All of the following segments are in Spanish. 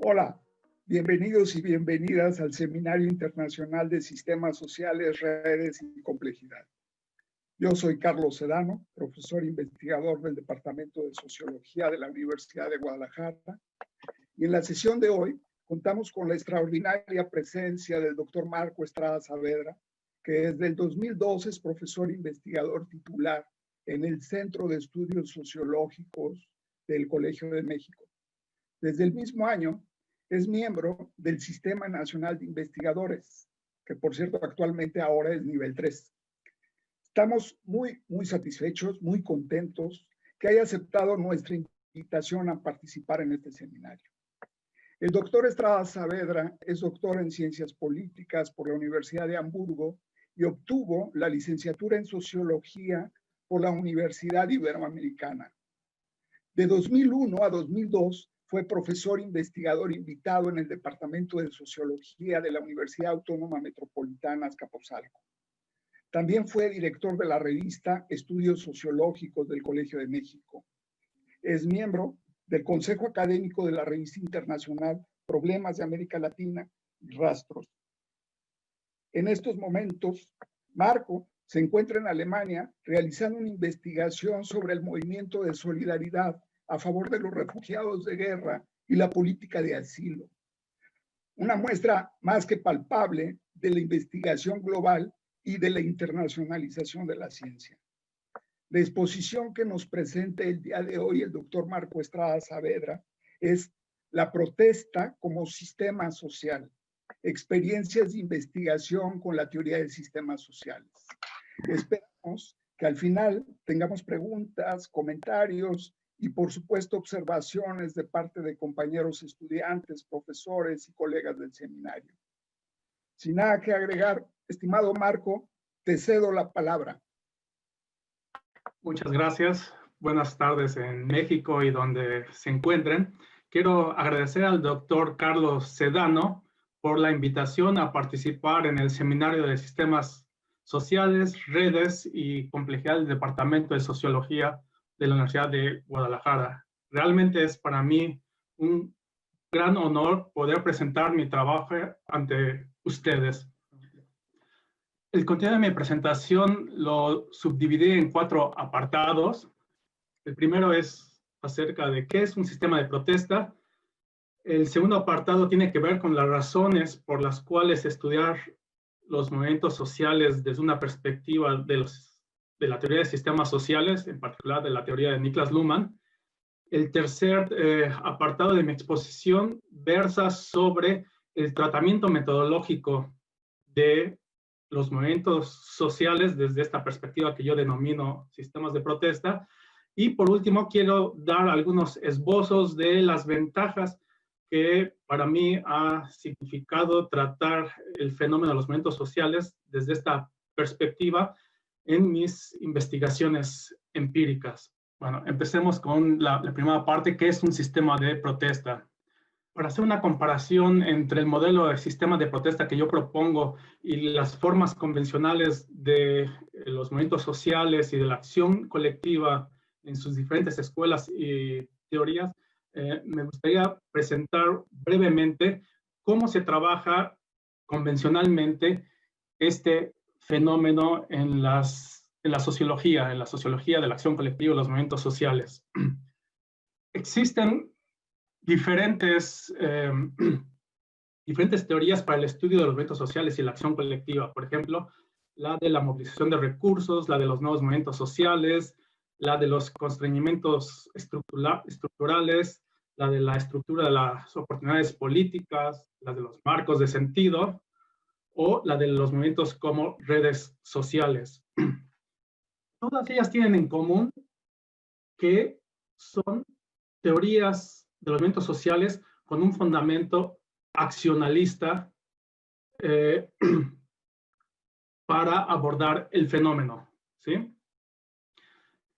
Hola, bienvenidos y bienvenidas al Seminario Internacional de Sistemas Sociales, Redes y Complejidad. Yo soy Carlos Sedano, profesor investigador del Departamento de Sociología de la Universidad de Guadalajara, y en la sesión de hoy contamos con la extraordinaria presencia del doctor Marco Estrada Saavedra, que desde el 2012 es profesor investigador titular en el Centro de Estudios Sociológicos del Colegio de México. Desde el mismo año es miembro del Sistema Nacional de Investigadores, que por cierto actualmente ahora es nivel 3. Estamos muy satisfechos, muy contentos que haya aceptado nuestra invitación a participar en este seminario. El doctor Estrada Saavedra es doctor en Ciencias Políticas por la Universidad de Hamburgo y obtuvo la licenciatura en Sociología por la Universidad Iberoamericana. De 2001 a 2002 fue profesor investigador invitado en el Departamento de Sociología de la Universidad Autónoma Metropolitana Azcapotzalco. También fue director de la revista Estudios Sociológicos del Colegio de México. Es miembro del Consejo Académico de la Revista Internacional Problemas de América Latina y Rastros. En estos momentos, Marco se encuentra en Alemania realizando una investigación sobre el movimiento de solidaridad a favor de los refugiados de guerra y la política de asilo. Una muestra más que palpable de la investigación global y de la internacionalización de la ciencia. La exposición que nos presenta el día de hoy el doctor Marco Estrada Saavedra es La protesta como sistema social, experiencias de investigación con la teoría de sistemas sociales. Esperamos que al final tengamos preguntas, comentarios y por supuesto observaciones de parte de compañeros estudiantes, profesores y colegas del seminario. Sin nada que agregar, estimado Marco, te cedo la palabra. Muchas gracias. Buenas tardes en México y donde se encuentren. Quiero agradecer al doctor Carlos Sedano por la invitación a participar en el Seminario de Sistemas Sociales, Redes y Complejidad del Departamento de Sociología de la Universidad de Guadalajara. Realmente es para mí un gran honor poder presentar mi trabajo ante ustedes. El contenido de mi presentación lo subdividí en 4 apartados. El primero es acerca de qué es un sistema de protesta. El segundo apartado tiene que ver con las razones por las cuales estudiar los movimientos sociales desde una perspectiva de la teoría de sistemas sociales, en particular de la teoría de Niklas Luhmann. El tercer apartado de mi exposición versa sobre el tratamiento metodológico de los movimientos sociales desde esta perspectiva que yo denomino sistemas de protesta. Y por último, quiero dar algunos esbozos de las ventajas que para mí ha significado tratar el fenómeno de los movimientos sociales desde esta perspectiva en mis investigaciones empíricas. Bueno, empecemos con la primera parte, que es un sistema de protesta. Para hacer una comparación entre el modelo de sistema de protesta que yo propongo y las formas convencionales de los movimientos sociales y de la acción colectiva en sus diferentes escuelas y teorías, me gustaría presentar brevemente cómo se trabaja convencionalmente este fenómeno en la sociología de la acción colectiva y los movimientos sociales. Existen diferentes teorías para el estudio de los movimientos sociales y la acción colectiva. Por ejemplo, la de la movilización de recursos, la de los nuevos movimientos sociales, la de los constreñimientos estructurales, la de la estructura de las oportunidades políticas, la de los marcos de sentido, o la de los movimientos como redes sociales. Todas ellas tienen en común que son teorías de los movimientos sociales con un fundamento accionalista para abordar el fenómeno, ¿sí?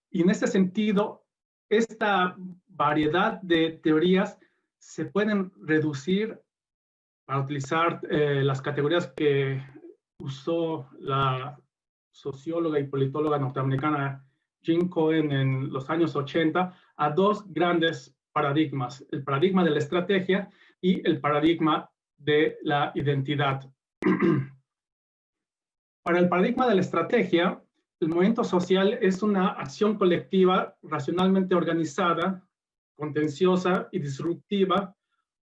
Y en este sentido, esta variedad de teorías se pueden reducir para utilizar las categorías que usó la socióloga y politóloga norteamericana Jean Cohen en los años 80 a 2 grandes paradigmas. El paradigma de la estrategia, y el paradigma de la identidad. Para el paradigma de la estrategia, el movimiento social es una acción colectiva racionalmente organizada, contenciosa y disruptiva,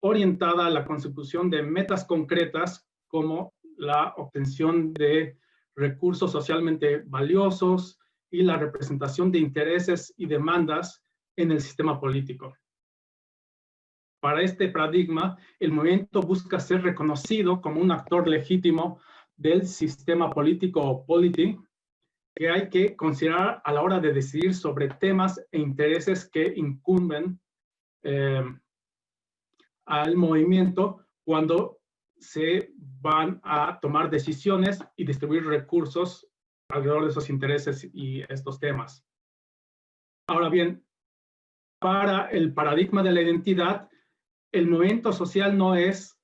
orientada a la consecución de metas concretas como la obtención de recursos socialmente valiosos y la representación de intereses y demandas en el sistema político. Para este paradigma, el movimiento busca ser reconocido como un actor legítimo del sistema político o polity que hay que considerar a la hora de decidir sobre temas e intereses que incumben al movimiento cuando se van a tomar decisiones y distribuir recursos alrededor de esos intereses y estos temas. Ahora bien, para el paradigma de la identidad, el movimiento social es,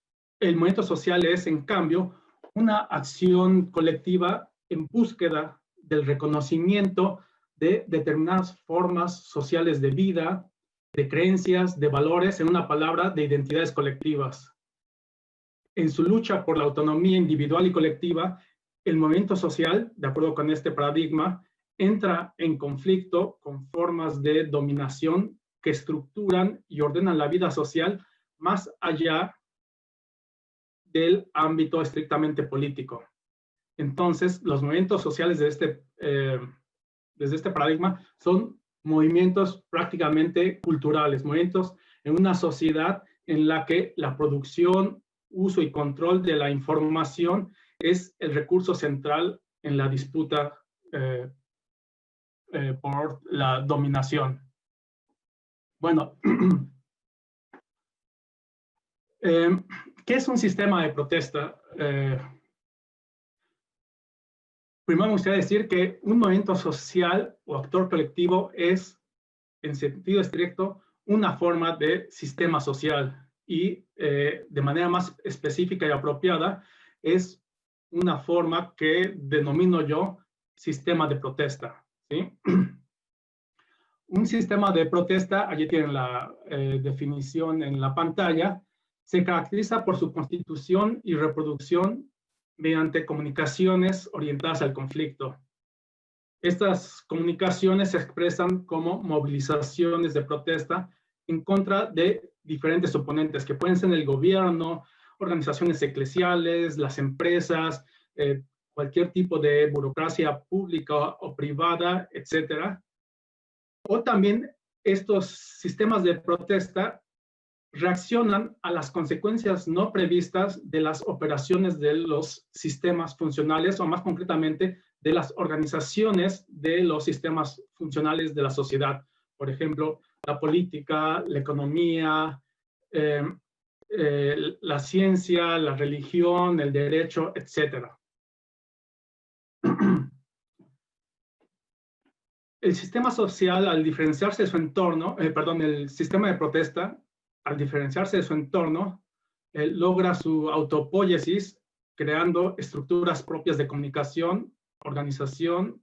en cambio, una acción colectiva en búsqueda del reconocimiento de determinadas formas sociales de vida, de creencias, de valores, en una palabra, de identidades colectivas. En su lucha por la autonomía individual y colectiva, el movimiento social, de acuerdo con este paradigma, entra en conflicto con formas de dominación que estructuran y ordenan la vida social más allá del ámbito estrictamente político. Entonces, los movimientos sociales desde este paradigma son movimientos prácticamente culturales, movimientos en una sociedad en la que la producción, uso y control de la información es el recurso central en la disputa por la dominación. Bueno, ¿qué es un sistema de protesta? Primero me gustaría decir que un movimiento social o actor colectivo es, en sentido estricto, una forma de sistema social y de manera más específica y apropiada es una forma que denomino yo sistema de protesta, ¿sí? Un sistema de protesta, allí tienen la definición en la pantalla, se caracteriza por su constitución y reproducción mediante comunicaciones orientadas al conflicto. Estas comunicaciones se expresan como movilizaciones de protesta en contra de diferentes oponentes, que pueden ser el gobierno, organizaciones eclesiales, las empresas, cualquier tipo de burocracia pública o privada, etcétera. O también estos sistemas de protesta reaccionan a las consecuencias no previstas de las operaciones de los sistemas funcionales, o más concretamente, de las organizaciones de los sistemas funcionales de la sociedad. Por ejemplo, la política, la economía, la ciencia, la religión, el derecho, etc. El sistema social, al diferenciarse de su entorno, el sistema de protesta, al diferenciarse de su entorno, logra su autopoiesis creando estructuras propias de comunicación, organización,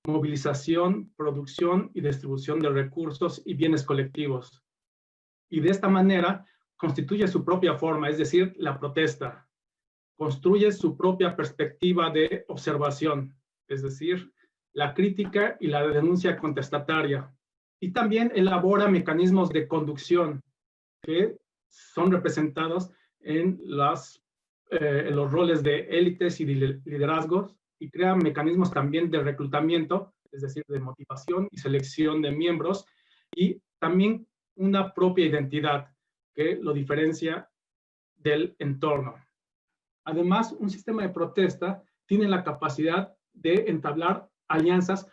movilización, producción y distribución de recursos y bienes colectivos. Y de esta manera constituye su propia forma, es decir, la protesta. Construye su propia perspectiva de observación, es decir, la crítica y la denuncia contestataria. Y también elabora mecanismos de conducción que son representados en los roles de élites y de liderazgos, y crean mecanismos también de reclutamiento, es decir, de motivación y selección de miembros, y también una propia identidad que lo diferencia del entorno. Además, un sistema de protesta tiene la capacidad de entablar alianzas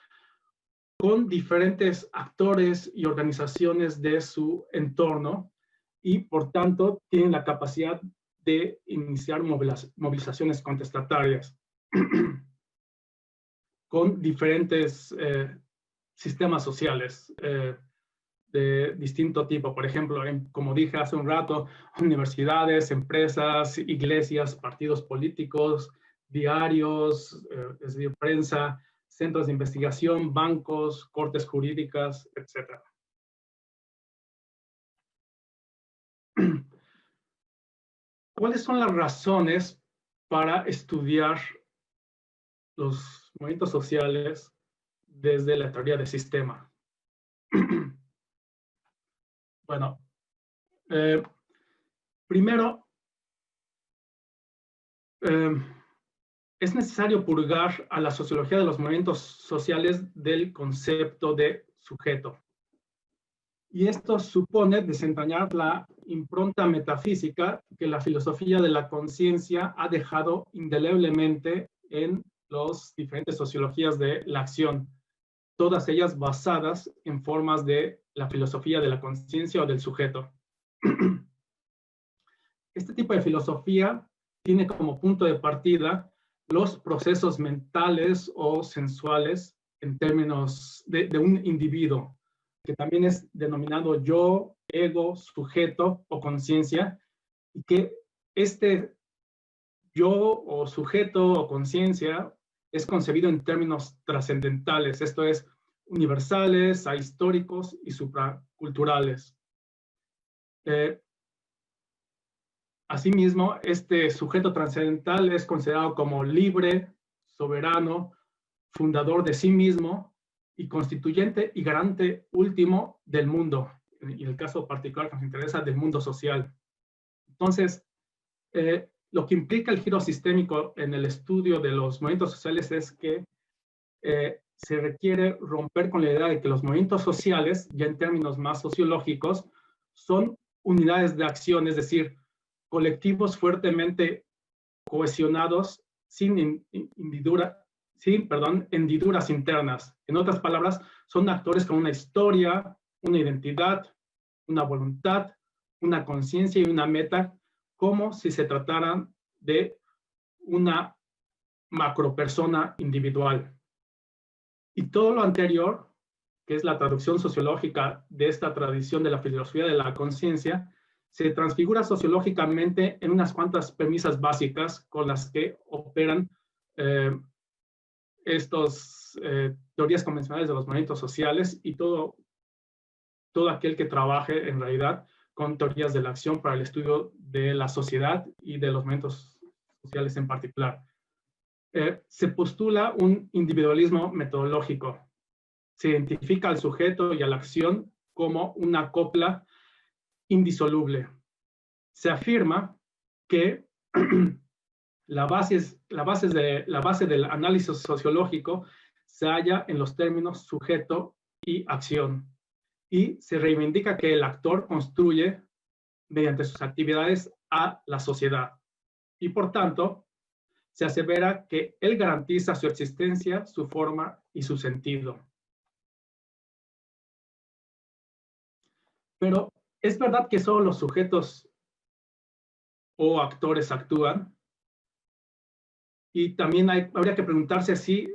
con diferentes actores y organizaciones de su entorno, y por tanto tienen la capacidad de iniciar movilizaciones contestatarias con diferentes sistemas sociales de distinto tipo. Por ejemplo, como dije hace un rato, universidades, empresas, iglesias, partidos políticos, diarios, es decir, prensa, centros de investigación, bancos, cortes jurídicas, etc. ¿Cuáles son las razones para estudiar los movimientos sociales desde la teoría del sistema? Bueno, primero, es necesario purgar a la sociología de los movimientos sociales del concepto de sujeto. Y esto supone desentrañar la impronta metafísica que la filosofía de la conciencia ha dejado indeleblemente en las diferentes sociologías de la acción, todas ellas basadas en formas de la filosofía de la conciencia o del sujeto. Este tipo de filosofía tiene como punto de partida los procesos mentales o sensuales en términos de un individuo, que también es denominado yo, ego, sujeto o conciencia, y que este yo o sujeto o conciencia es concebido en términos trascendentales, esto es, universales, ahistóricos y supraculturales. Asimismo, este sujeto trascendental es considerado como libre, soberano, fundador de sí mismo y constituyente y garante último del mundo, y en el caso particular que nos interesa, del mundo social. Entonces, lo que implica el giro sistémico en el estudio de los movimientos sociales es que se requiere romper con la idea de que los movimientos sociales, ya en términos más sociológicos, son unidades de acción, es decir, colectivos fuertemente cohesionados sin hendiduras internas. En otras palabras, son actores con una historia, una identidad, una voluntad, una conciencia y una meta, como si se trataran de una macropersona individual. Y todo lo anterior, que es la traducción sociológica de esta tradición de la filosofía de la conciencia, se transfigura sociológicamente en unas cuantas premisas básicas con las que operan estas teorías convencionales de los movimientos sociales y todo aquel que trabaje en realidad con teorías de la acción para el estudio de la sociedad y de los movimientos sociales en particular. Se postula un individualismo metodológico. Se identifica al sujeto y a la acción como una copla indisoluble. Se afirma que la base del análisis sociológico se halla en los términos sujeto y acción. Y se reivindica que el actor construye mediante sus actividades a la sociedad. Y por tanto, se asevera que él garantiza su existencia, su forma y su sentido. Pero ¿es verdad que solo los sujetos o actores actúan? Y también habría que preguntarse si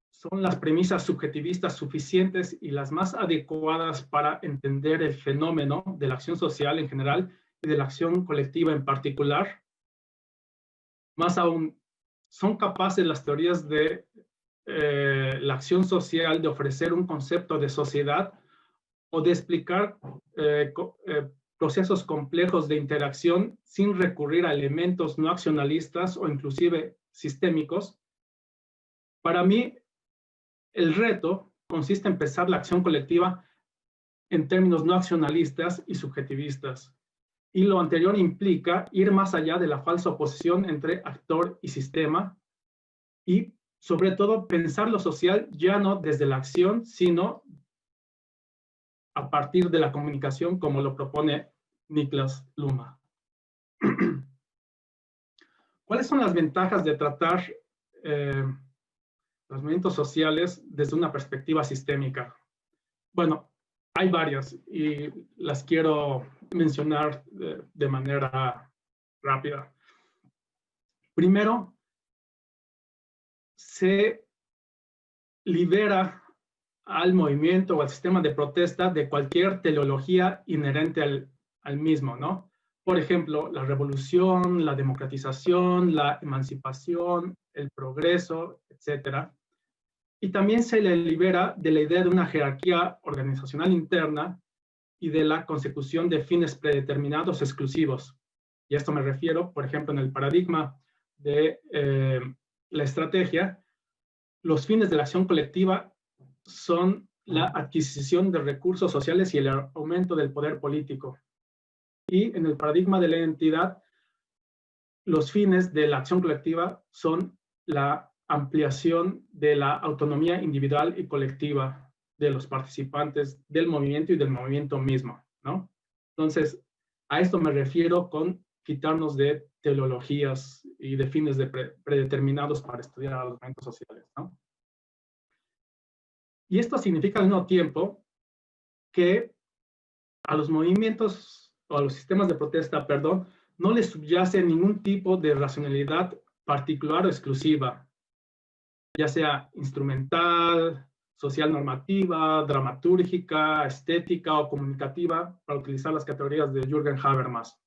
son las premisas subjetivistas suficientes y las más adecuadas para entender el fenómeno de la acción social en general y de la acción colectiva en particular. Más aún, ¿son capaces las teorías de la acción social de ofrecer un concepto de sociedad o de explicar procesos complejos de interacción sin recurrir a elementos no accionalistas o inclusive sistémicos? Para mí, el reto consiste en pensar la acción colectiva en términos no accionalistas y subjetivistas. Y lo anterior implica ir más allá de la falsa oposición entre actor y sistema y, sobre todo, pensar lo social ya no desde la acción, sino a partir de la comunicación, como lo propone Niklas Luhmann. ¿Cuáles son las ventajas de tratar los movimientos sociales desde una perspectiva sistémica? Bueno, hay varias y las quiero mencionar de manera rápida. Primero, se libera al movimiento o al sistema de protesta de cualquier teleología inherente al mismo, ¿no? Por ejemplo, la revolución, la democratización, la emancipación, el progreso, etc. Y también se le libera de la idea de una jerarquía organizacional interna y de la consecución de fines predeterminados exclusivos, Y a esto me refiero, por ejemplo, en el paradigma de la estrategia, los fines de la acción colectiva son la adquisición de recursos sociales y el aumento del poder político. Y en el paradigma de la identidad, los fines de la acción colectiva son la ampliación de la autonomía individual y colectiva de los participantes del movimiento y del movimiento mismo, ¿no? Entonces, a esto me refiero con quitarnos de teleologías y de fines predeterminados para estudiar a los movimientos sociales, ¿no? Y esto significa al mismo tiempo que a los movimientos o a los sistemas de protesta, perdón, no les subyace ningún tipo de racionalidad particular o exclusiva, ya sea instrumental, social normativa, dramatúrgica, estética o comunicativa, para utilizar las categorías de Jürgen Habermas.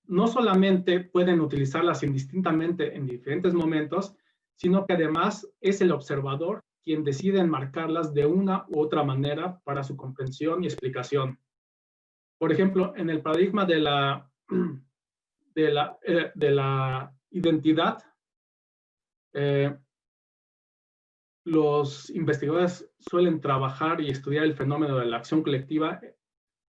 No solamente pueden utilizarlas indistintamente en diferentes momentos, sino que además es el observador quien decide enmarcarlas de una u otra manera para su comprensión y explicación. Por ejemplo, en el paradigma de la identidad, los investigadores suelen trabajar y estudiar el fenómeno de la acción colectiva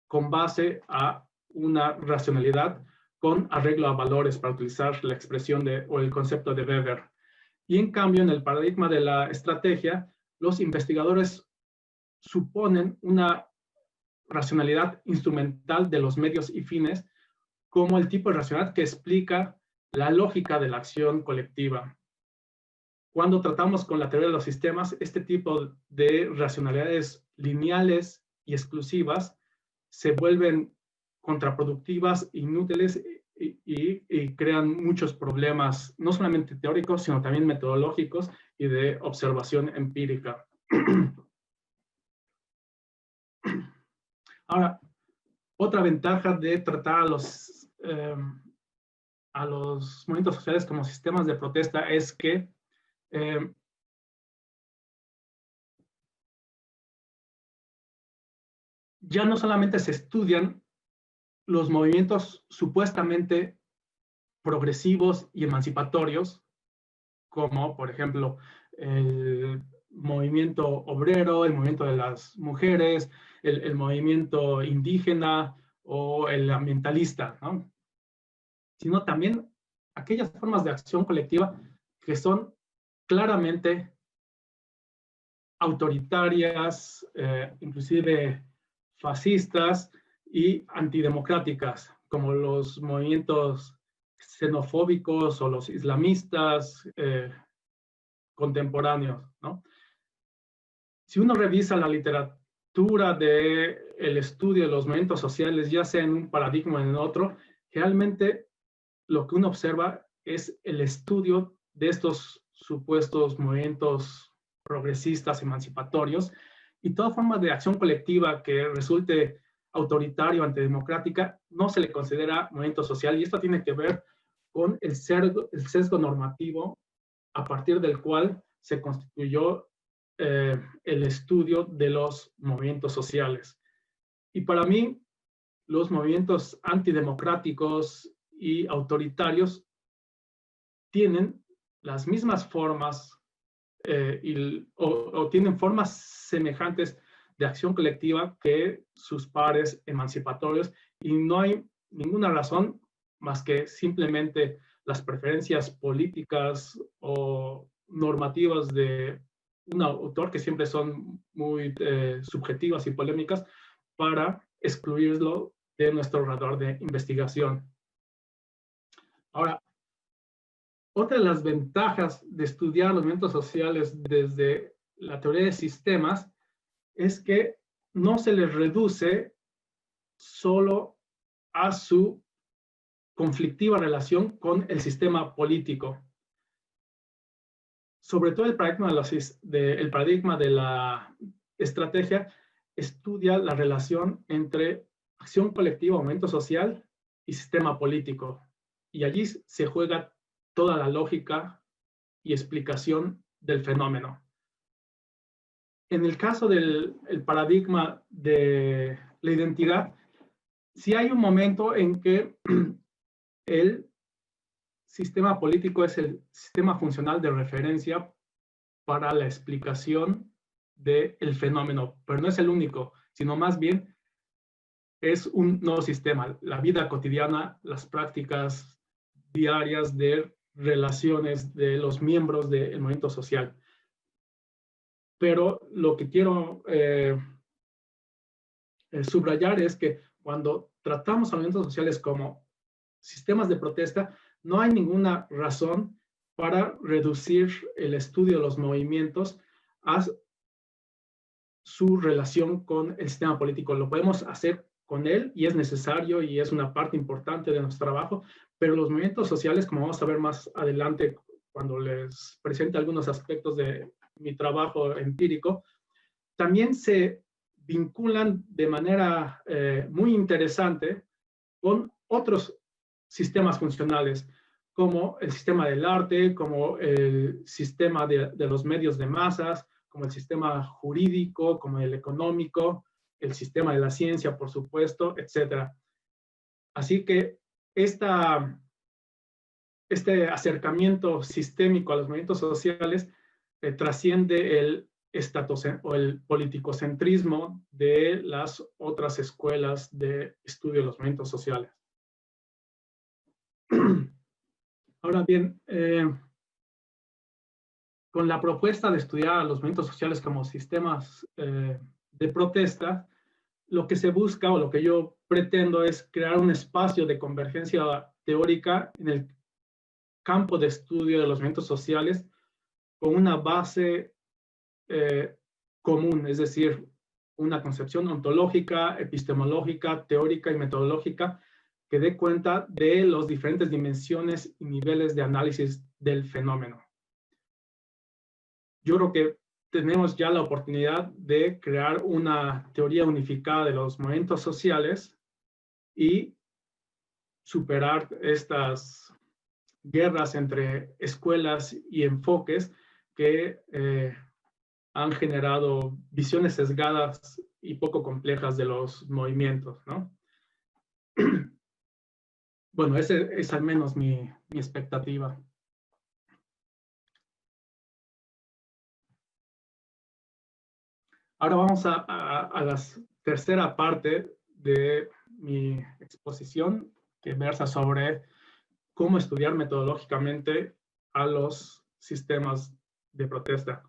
con base a una racionalidad con arreglo a valores, para utilizar la expresión o el concepto de Weber. Y en cambio, en el paradigma de la estrategia, los investigadores suponen una racionalidad instrumental de los medios y fines como el tipo de racionalidad que explica la lógica de la acción colectiva. Cuando tratamos con la teoría de los sistemas, este tipo de racionalidades lineales y exclusivas se vuelven contraproductivas, inútiles y crean muchos problemas, no solamente teóricos, sino también metodológicos y de observación empírica. Ahora, otra ventaja de tratar a los movimientos sociales como sistemas de protesta es que ya no solamente se estudian los movimientos supuestamente progresivos y emancipatorios, como por ejemplo el movimiento obrero, el movimiento de las mujeres, el movimiento indígena o el ambientalista, ¿no? Sino también aquellas formas de acción colectiva que son claramente autoritarias, inclusive fascistas y antidemocráticas, como los movimientos xenofóbicos o los islamistas contemporáneos, ¿no? Si uno revisa la literatura del estudio de los movimientos sociales, ya sea en un paradigma o en otro, realmente lo que uno observa es el estudio de estos supuestos movimientos progresistas, emancipatorios, y toda forma de acción colectiva que resulte autoritaria o antidemocrática no se le considera movimiento social, y esto tiene que ver con el sesgo normativo a partir del cual se constituyó el estudio de los movimientos sociales. Y para mí, los movimientos antidemocráticos y autoritarios tienen las mismas formas o tienen formas semejantes de acción colectiva que sus pares emancipatorios, y no hay ninguna razón más que simplemente las preferencias políticas o normativas de un autor, que siempre son muy subjetivas y polémicas, para excluirlo de nuestro radar de investigación. Ahora, otra de las ventajas de estudiar los movimientos sociales desde la teoría de sistemas es que no se les reduce solo a su conflictiva relación con el sistema político. Sobre todo el paradigma de la estrategia estudia la relación entre acción colectiva, movimiento social y sistema político. Y allí se juega toda la lógica y explicación del fenómeno. En el caso del paradigma de la identidad, sí hay un momento en que el sistema político es el sistema funcional de referencia para la explicación del fenómeno, pero no es el único, sino más bien es un nuevo sistema. La vida cotidiana, las prácticas diarias de relaciones de los miembros del movimiento social. Pero lo que quiero subrayar es que cuando tratamos a movimientos sociales como sistemas de protesta, no hay ninguna razón para reducir el estudio de los movimientos a su relación con el sistema político. Lo podemos hacer con él y es necesario y es una parte importante de nuestro trabajo, pero los movimientos sociales, como vamos a ver más adelante cuando les presente algunos aspectos de mi trabajo empírico, también se vinculan de manera muy interesante con otros sistemas funcionales, como el sistema del arte, como el sistema de los medios de masas, como el sistema jurídico, como el económico, el sistema de la ciencia, por supuesto, etc. Así que este acercamiento sistémico a los movimientos sociales trasciende el o el politicocentrismo de las otras escuelas de estudio de los movimientos sociales. Ahora bien, con la propuesta de estudiar a los movimientos sociales como sistemas de protesta, lo que se busca o lo que yo pretendo es crear un espacio de convergencia teórica en el campo de estudio de los movimientos sociales con una base común, es decir, una concepción ontológica, epistemológica, teórica y metodológica que dé cuenta de las diferentes dimensiones y niveles de análisis del fenómeno. Yo creo que tenemos ya la oportunidad de crear una teoría unificada de los movimientos sociales y superar estas guerras entre escuelas y enfoques que han generado visiones sesgadas y poco complejas de los movimientos, ¿no? Bueno, esa es al menos mi expectativa. Ahora vamos a la tercera parte de mi exposición, que versa sobre cómo estudiar metodológicamente a los sistemas de protesta.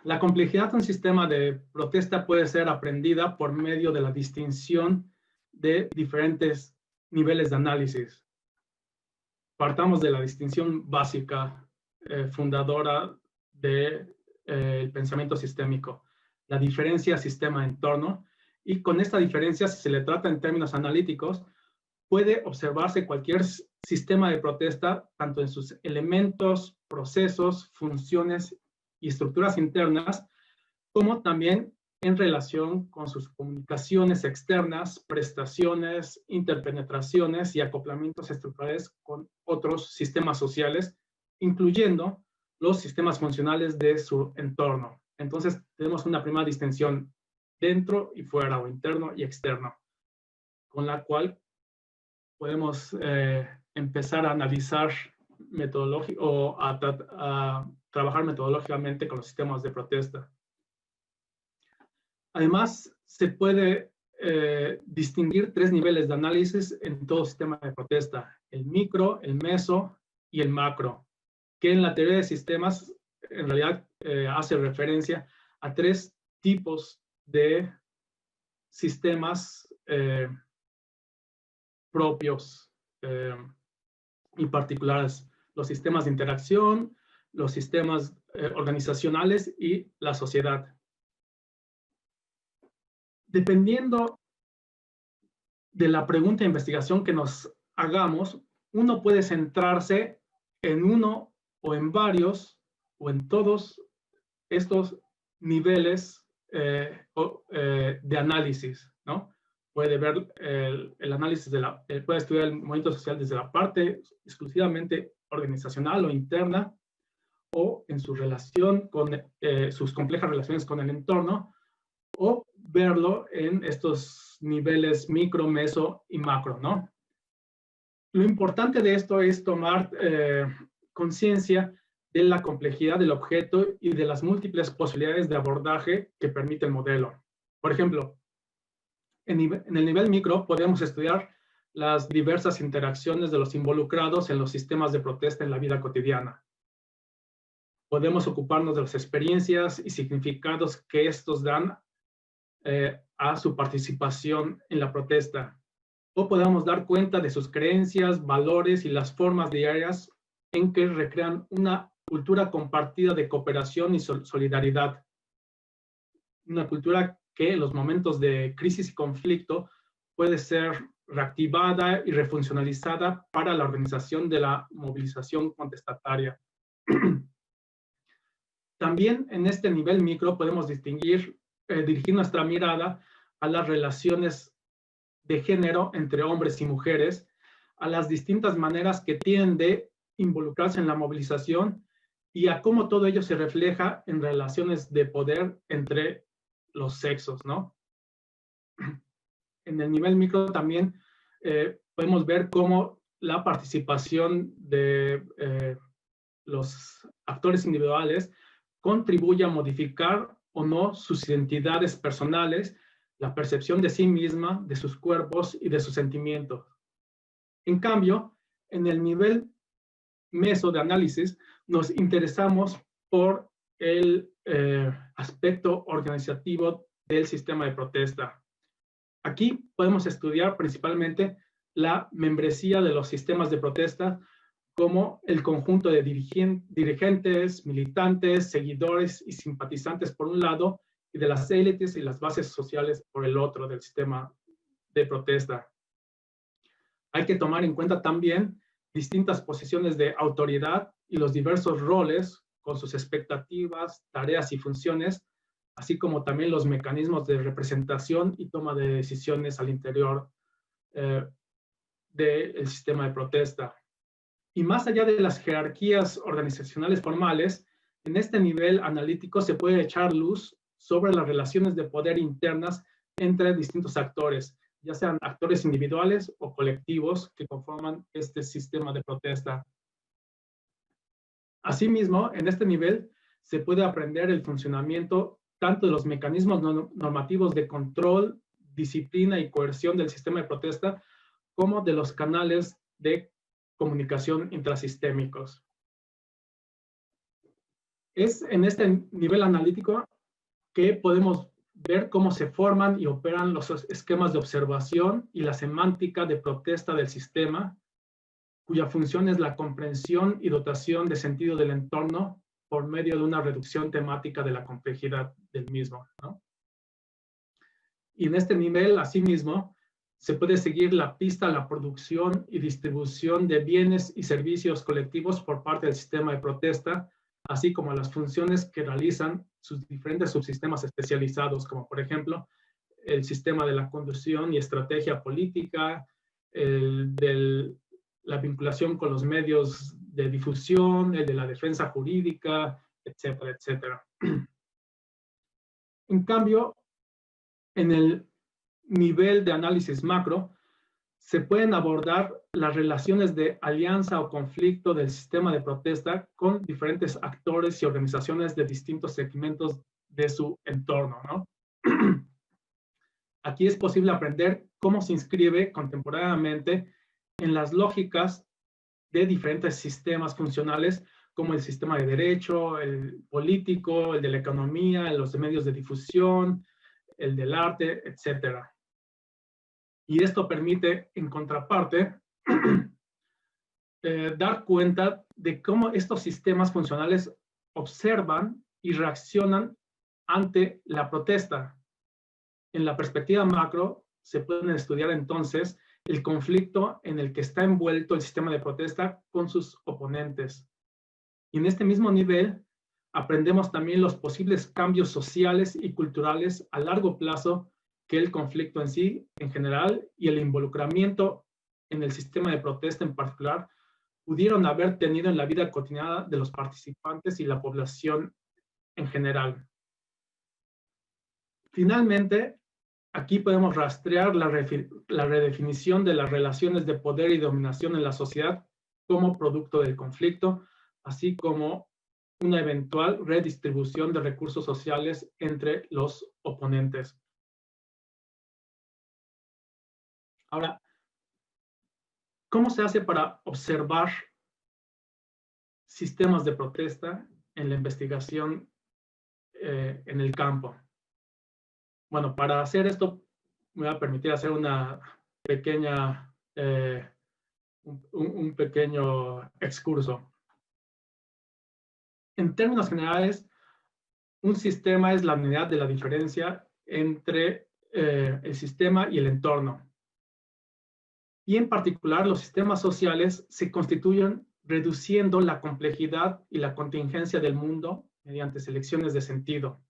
La complejidad de un sistema de protesta puede ser aprendida por medio de la distinción de diferentes niveles de análisis. Partamos de la distinción básica fundadora del pensamiento sistémico, la diferencia sistema-entorno, y con esta diferencia, si se le trata en términos analíticos, puede observarse cualquier sistema de protesta, tanto en sus elementos, procesos, funciones y estructuras internas, como también en relación con sus comunicaciones externas, prestaciones, interpenetraciones y acoplamientos estructurales con otros sistemas sociales, incluyendo los sistemas funcionales de su entorno. Entonces, tenemos una primera distinción dentro y fuera, o interno y externo, con la cual podemos empezar a analizar o a trabajar metodológicamente con los sistemas de protesta. Además, se puede distinguir tres niveles de análisis en todo sistema de protesta: el micro, el meso y el macro, que en la teoría de sistemas en realidad hace referencia a tres tipos de sistemas propios y particulares: los sistemas de interacción, los sistemas organizacionales y la sociedad. Dependiendo de la pregunta de investigación que nos hagamos, uno puede centrarse en uno o en varios o en todos estos niveles de análisis, ¿no? Puede ver el análisis puede estudiar el movimiento social desde la parte exclusivamente organizacional o interna, o en su relación con sus complejas relaciones con el entorno, o verlo en estos niveles micro, meso y macro, ¿no? Lo importante de esto es tomar conciencia de la complejidad del objeto y de las múltiples posibilidades de abordaje que permite el modelo. Por ejemplo, en el nivel micro podemos estudiar las diversas interacciones de los involucrados en los sistemas de protesta en la vida cotidiana. Podemos ocuparnos de las experiencias y significados que estos dan a su participación en la protesta. O podemos dar cuenta de sus creencias, valores y las formas diarias en que recrean una cultura compartida de cooperación y solidaridad. Una cultura que en los momentos de crisis y conflicto puede ser reactivada y refuncionalizada para la organización de la movilización contestataria. También en este nivel micro podemos dirigir nuestra mirada a las relaciones de género entre hombres y mujeres, a las distintas maneras que tienen de involucrarse en la movilización y a cómo todo ello se refleja en relaciones de poder entre los sexos, ¿no? En el nivel micro también podemos ver cómo la participación de los actores individuales contribuye a modificar o no sus identidades personales, la percepción de sí misma, de sus cuerpos y de sus sentimientos. En cambio, en el nivel meso de análisis, nos interesamos por el aspecto organizativo del sistema de protesta. Aquí podemos estudiar principalmente la membresía de los sistemas de protesta como el conjunto de dirigentes, militantes, seguidores y simpatizantes por un lado, y de las élites y las bases sociales por el otro del sistema de protesta. Hay que tomar en cuenta también distintas posiciones de autoridad y los diversos roles con sus expectativas, tareas y funciones, así como también los mecanismos de representación y toma de decisiones al interior del sistema de protesta. Y más allá de las jerarquías organizacionales formales, en este nivel analítico se puede echar luz sobre las relaciones de poder internas entre distintos actores, ya sean actores individuales o colectivos que conforman este sistema de protesta. Asimismo, en este nivel se puede aprender el funcionamiento tanto de los mecanismos normativos de control, disciplina y coerción del sistema de protesta, como de los canales de comunicación intrasistémicos. Es en este nivel analítico que podemos ver cómo se forman y operan los esquemas de observación y la semántica de protesta del sistema, cuya función es la comprensión y dotación de sentido del entorno por medio de una reducción temática de la complejidad del mismo, ¿no? Y en este nivel, asimismo, se puede seguir la pista a la producción y distribución de bienes y servicios colectivos por parte del sistema de protesta, así como las funciones que realizan sus diferentes subsistemas especializados, como por ejemplo el sistema de la conducción y estrategia política, el de la vinculación con los medios de difusión, el de la defensa jurídica, etcétera, etcétera. En cambio, en el nivel de análisis macro, se pueden abordar las relaciones de alianza o conflicto del sistema de protesta con diferentes actores y organizaciones de distintos segmentos de su entorno, ¿no? Aquí es posible aprender cómo se inscribe contemporáneamente en las lógicas de diferentes sistemas funcionales, como el sistema de derecho, el político, el de la economía, los de medios de difusión, el del arte, etcétera. Y esto permite, en contraparte, dar cuenta de cómo estos sistemas funcionales observan y reaccionan ante la protesta. En la perspectiva macro, se pueden estudiar entonces el conflicto en el que está envuelto el sistema de protesta con sus oponentes. Y en este mismo nivel, aprendemos también los posibles cambios sociales y culturales a largo plazo que el conflicto en sí, en general, y el involucramiento en el sistema de protesta en particular, pudieron haber tenido en la vida cotidiana de los participantes y la población en general. Finalmente, aquí podemos rastrear la redefinición de las relaciones de poder y dominación en la sociedad como producto del conflicto, así como una eventual redistribución de recursos sociales entre los oponentes. Ahora, ¿cómo se hace para observar sistemas de protesta en la investigación en el campo? Bueno, para hacer esto me voy a permitir hacer una pequeña, un pequeño excurso. En términos generales, un sistema es la unidad de la diferencia entre el sistema y el entorno. Y en particular, los sistemas sociales se constituyen reduciendo la complejidad y la contingencia del mundo mediante selecciones de sentido.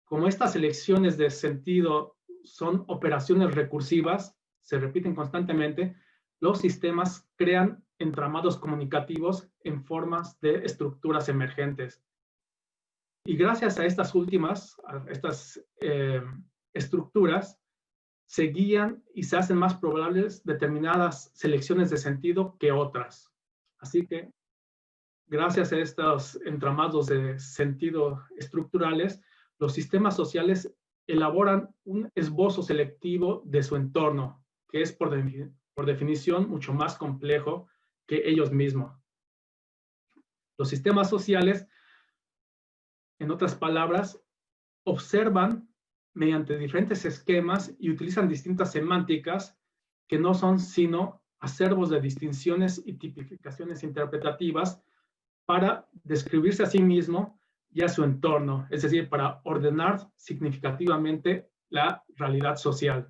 Como estas selecciones de sentido son operaciones recursivas, se repiten constantemente, los sistemas crean entramados comunicativos en formas de estructuras emergentes. Y gracias a estas últimas, estructuras, se guían y se hacen más probables determinadas selecciones de sentido que otras. Así que, gracias a estos entramados de sentido estructurales, los sistemas sociales elaboran un esbozo selectivo de su entorno, que es por definición mucho más complejo que ellos mismos. Los sistemas sociales, en otras palabras, observan mediante diferentes esquemas y utilizan distintas semánticas que no son sino acervos de distinciones y tipificaciones interpretativas para describirse a sí mismo y a su entorno, es decir, para ordenar significativamente la realidad social.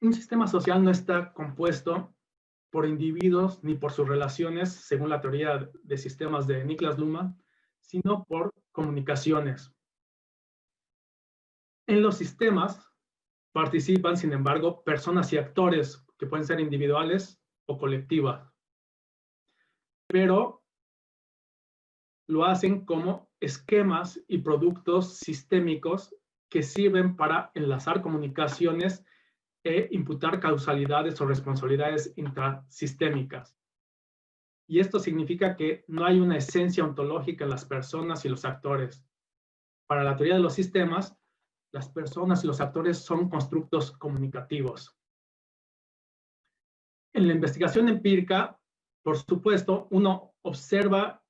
Un sistema social no está compuesto por individuos ni por sus relaciones, según la teoría de sistemas de Niklas Luhmann, sino por comunicaciones. En los sistemas participan, sin embargo, personas y actores que pueden ser individuales o colectivas, pero lo hacen como esquemas y productos sistémicos que sirven para enlazar comunicaciones e imputar causalidades o responsabilidades intrasistémicas. Y esto significa que no hay una esencia ontológica en las personas y los actores. Para la teoría de los sistemas, las personas y los actores son constructos comunicativos. En la investigación empírica, por supuesto, uno observa,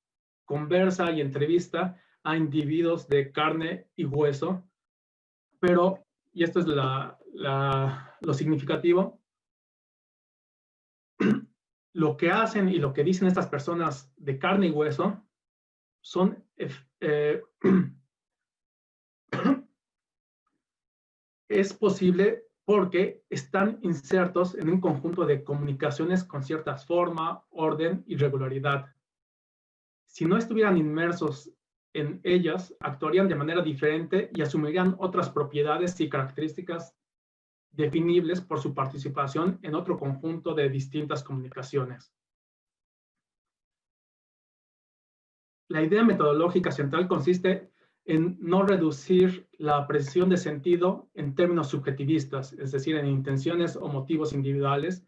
conversa y entrevista a individuos de carne y hueso, pero, y esto es lo significativo, lo que hacen y lo que dicen estas personas de carne y hueso son es posible porque están insertos en un conjunto de comunicaciones con cierta forma, orden y regularidad. Si no estuvieran inmersos en ellas, actuarían de manera diferente y asumirían otras propiedades y características definibles por su participación en otro conjunto de distintas comunicaciones. La idea metodológica central consiste en no reducir la apreciación de sentido en términos subjetivistas, es decir, en intenciones o motivos individuales,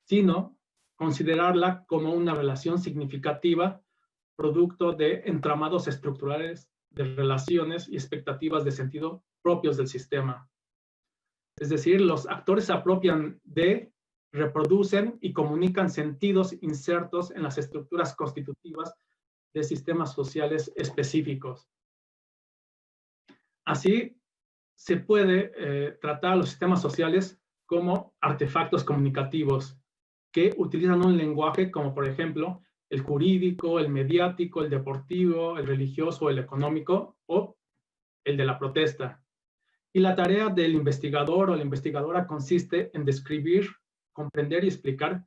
sino considerarla como una relación significativa, producto de entramados estructurales de relaciones y expectativas de sentido propios del sistema. Es decir, los actores se apropian de, reproducen y comunican sentidos insertos en las estructuras constitutivas de sistemas sociales específicos. Así, se puede tratar a los sistemas sociales como artefactos comunicativos que utilizan un lenguaje como, por ejemplo, el jurídico, el mediático, el deportivo, el religioso, el económico o el de la protesta. Y la tarea del investigador o la investigadora consiste en describir, comprender y explicar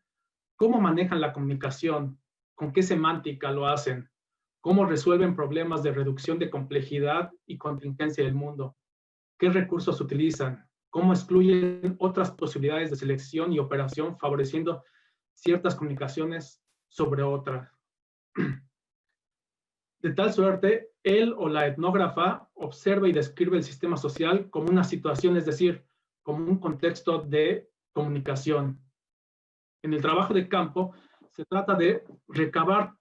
cómo manejan la comunicación, con qué semántica lo hacen, cómo resuelven problemas de reducción de complejidad y contingencia del mundo, qué recursos utilizan, cómo excluyen otras posibilidades de selección y operación, favoreciendo ciertas comunicaciones sobre otras. De tal suerte, él o la etnógrafa observa y describe el sistema social como una situación, es decir, como un contexto de comunicación. En el trabajo de campo, se trata de recabar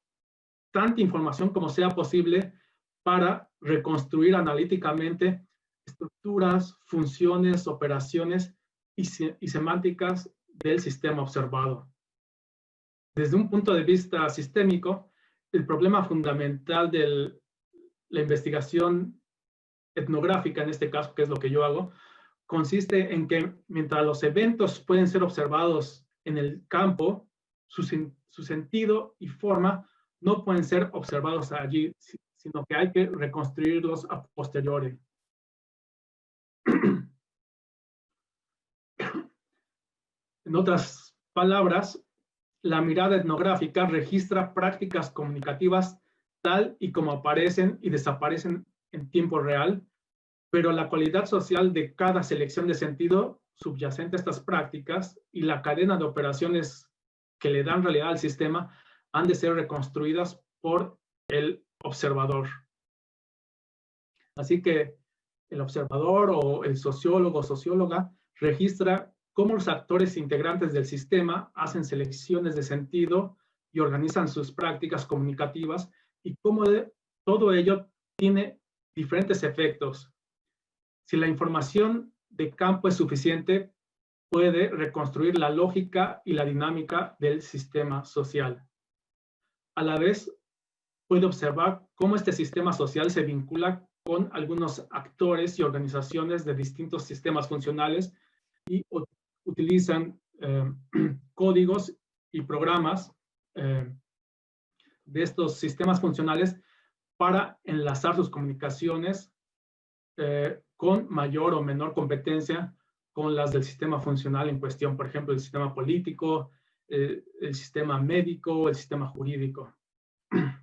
tanta información como sea posible para reconstruir analíticamente estructuras, funciones, operaciones y semánticas del sistema observado. Desde un punto de vista sistémico, el problema fundamental de la investigación etnográfica, en este caso, que es lo que yo hago, consiste en que mientras los eventos pueden ser observados en el campo, su sentido y forma no pueden ser observados allí, sino que hay que reconstruirlos a posteriori. En otras palabras, la mirada etnográfica registra prácticas comunicativas tal y como aparecen y desaparecen en tiempo real, pero la cualidad social de cada selección de sentido subyacente a estas prácticas y la cadena de operaciones que le dan realidad al sistema han de ser reconstruidas por el observador. Así que el observador o el sociólogo o socióloga registra cómo los actores integrantes del sistema hacen selecciones de sentido y organizan sus prácticas comunicativas y cómo todo ello tiene diferentes efectos. Si la información de campo es suficiente, puede reconstruir la lógica y la dinámica del sistema social. A la vez, puede observar cómo este sistema social se vincula con algunos actores y organizaciones de distintos sistemas funcionales y utilizan códigos y programas de estos sistemas funcionales para enlazar sus comunicaciones con mayor o menor competencia con las del sistema funcional en cuestión, por ejemplo, el sistema político, el sistema médico, el sistema jurídico. En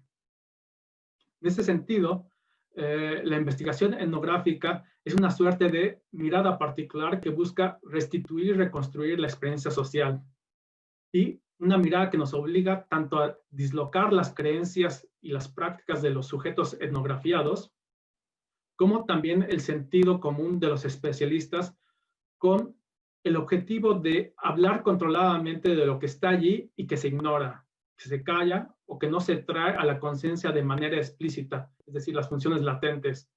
este sentido, la investigación etnográfica es una suerte de mirada particular que busca restituir y reconstruir la experiencia social, y una mirada que nos obliga tanto a dislocar las creencias y las prácticas de los sujetos etnografiados, como también el sentido común de los especialistas, con el objetivo de hablar controladamente de lo que está allí y que se ignora, que se calla o que no se trae a la conciencia de manera explícita, es decir, las funciones latentes.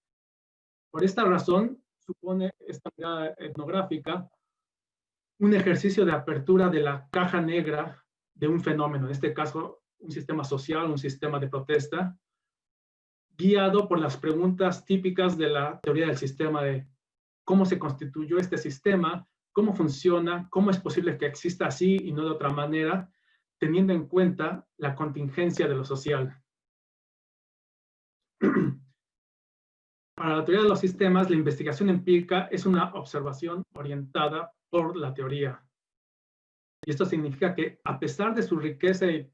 Por esta razón, supone esta mirada etnográfica un ejercicio de apertura de la caja negra de un fenómeno, en este caso, un sistema social, un sistema de protesta, guiado por las preguntas típicas de la teoría del sistema de cómo se constituyó este sistema, cómo funciona, cómo es posible que exista así y no de otra manera, teniendo en cuenta la contingencia de lo social. Para la teoría de los sistemas, la investigación empírica es una observación orientada por la teoría. Y esto significa que, a pesar de su riqueza y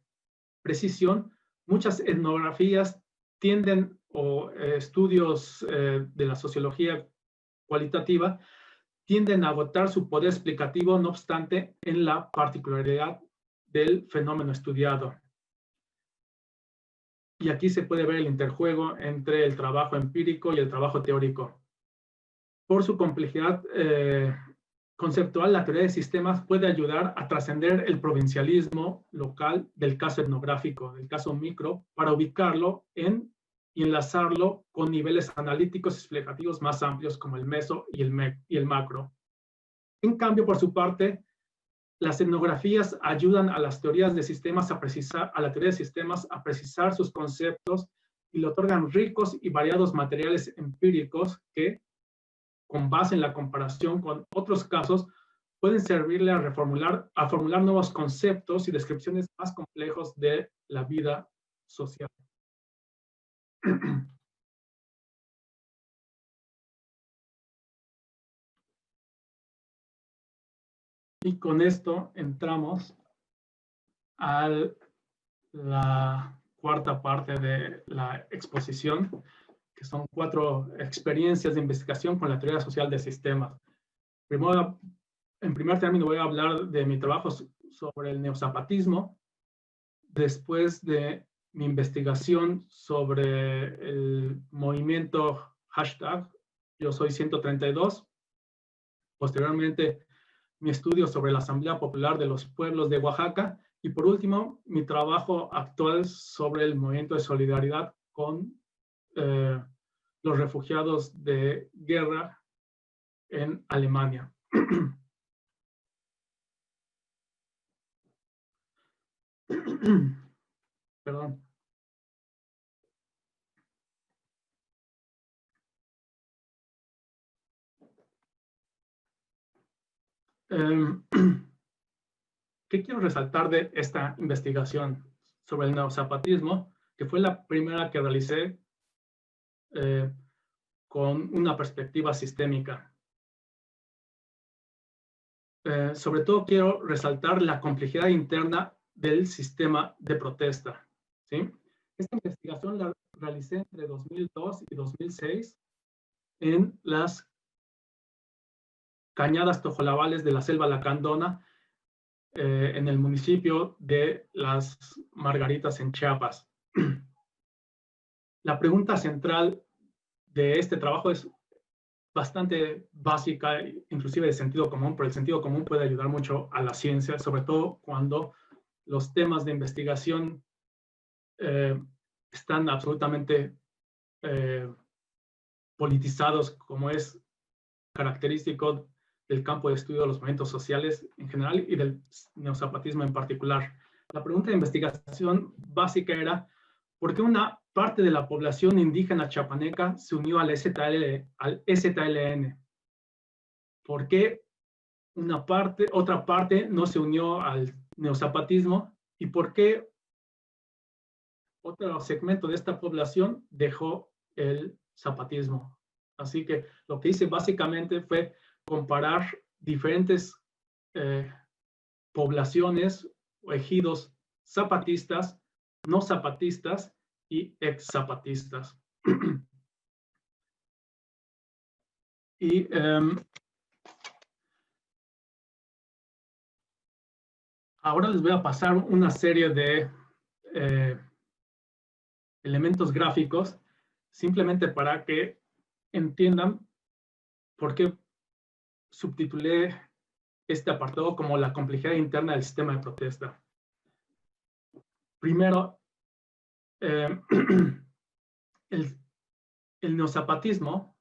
precisión, muchas etnografías tienden, o estudios de la sociología cualitativa, tienden a agotar su poder explicativo, no obstante, en la particularidad del fenómeno estudiado. Y aquí se puede ver el interjuego entre el trabajo empírico y el trabajo teórico. Por su complejidad conceptual, la teoría de sistemas puede ayudar a trascender el provincialismo local del caso etnográfico, del caso micro, para ubicarlo y enlazarlo con niveles analíticos y explicativos más amplios como el meso y el macro. En cambio, por su parte, las etnografías ayudan a las teorías de sistemas a la teoría de sistemas a precisar sus conceptos y le otorgan ricos y variados materiales empíricos que, con base en la comparación con otros casos, pueden servirle a formular nuevos conceptos y descripciones más complejos de la vida social. Y con esto entramos a la cuarta parte de la exposición, que son 4 experiencias de investigación con la teoría social de sistemas. Primero, en primer término voy a hablar de mi trabajo sobre el neozapatismo, después de mi investigación sobre el movimiento hashtag Yo Soy 132, posteriormente mi estudio sobre la Asamblea Popular de los Pueblos de Oaxaca y por último mi trabajo actual sobre el movimiento de solidaridad con los refugiados de guerra en Alemania. Perdón. ¿Qué quiero resaltar de esta investigación sobre el neozapatismo? Que fue la primera que realicé con una perspectiva sistémica. Sobre todo quiero resaltar la complejidad interna del sistema de protesta, ¿sí? Esta investigación la realicé entre 2002 y 2006 en las cañadas tojolabales de la selva lacandona, en el municipio de Las Margaritas en Chiapas. La pregunta central de este trabajo es bastante básica, inclusive de sentido común, pero el sentido común puede ayudar mucho a la ciencia, sobre todo cuando los temas de investigación están absolutamente politizados, como es característico del campo de estudio de los movimientos sociales en general y del neozapatismo en particular. La pregunta de investigación básica era ¿por qué una parte de la población indígena chiapaneca se unió al STLN? ¿Por qué otra parte no se unió al neozapatismo? ¿Y por qué otro segmento de esta población dejó el zapatismo? Así que lo que hice básicamente fue comparar diferentes poblaciones o ejidos zapatistas, no zapatistas y ex-zapatistas. Y ahora les voy a pasar una serie de elementos gráficos simplemente para que entiendan por qué subtitulé este apartado como la complejidad interna del sistema de protesta. Primero, el neozapatismo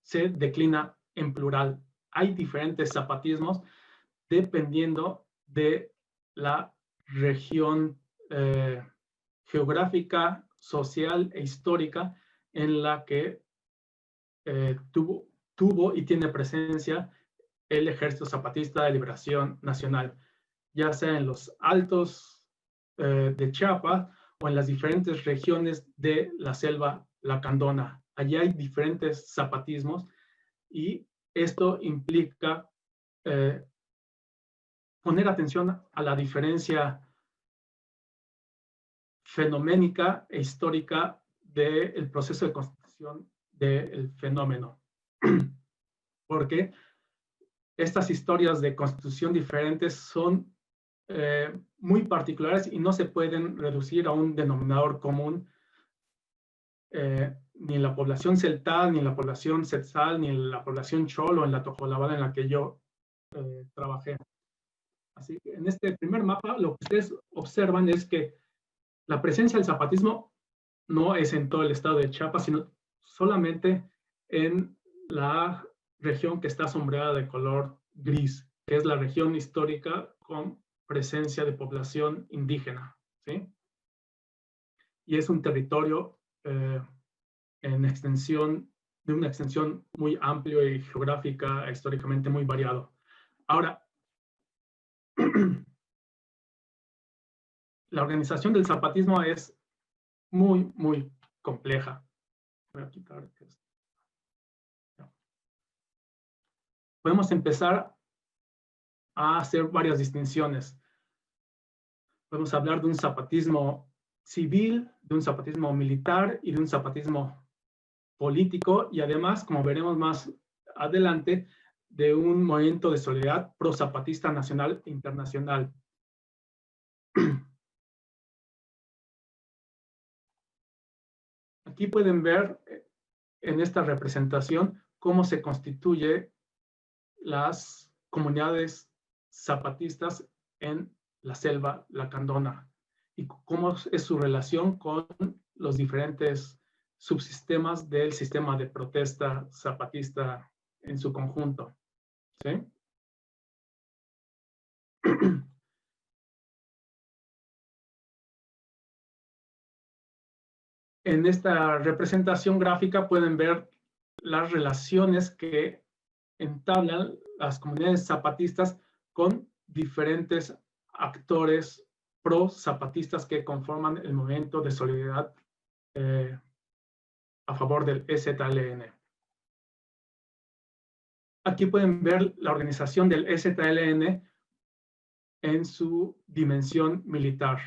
se declina en plural. Hay diferentes zapatismos dependiendo de la región geográfica, social e histórica en la que tuvo y tiene presencia el Ejército Zapatista de Liberación Nacional, ya sea en los altos de Chiapas o en las diferentes regiones de la selva lacandona. Allí hay diferentes zapatismos y esto implica poner atención a la diferencia fenoménica e histórica del proceso de constitución del fenómeno. Porque estas historias de constitución diferentes son muy particulares y no se pueden reducir a un denominador común ni en la población celtal, ni en la población setzal, ni en la población cholo, en la tojolabal en la que yo trabajé. Así que en este primer mapa lo que ustedes observan es que la presencia del zapatismo no es en todo el estado de Chiapas, sino solamente en la región que está sombreada de color gris, que es la región histórica con presencia de población indígena, ¿sí? Y es un territorio en extensión, de una extensión muy amplia y geográfica, históricamente muy variado. Ahora, la organización del zapatismo es muy, muy compleja. Voy a quitar esto. Podemos empezar a hacer varias distinciones. Podemos hablar de un zapatismo civil, de un zapatismo militar y de un zapatismo político y además, como veremos más adelante, de un movimiento de solidaridad pro-zapatista nacional e internacional. Aquí pueden ver en esta representación cómo se constituye las comunidades zapatistas en la selva lacandona y cómo es su relación con los diferentes subsistemas del sistema de protesta zapatista en su conjunto. ¿Sí? En esta representación gráfica pueden ver las relaciones que entablan las comunidades zapatistas con diferentes actores pro-zapatistas que conforman el movimiento de solidaridad a favor del EZLN. Aquí pueden ver la organización del EZLN en su dimensión militar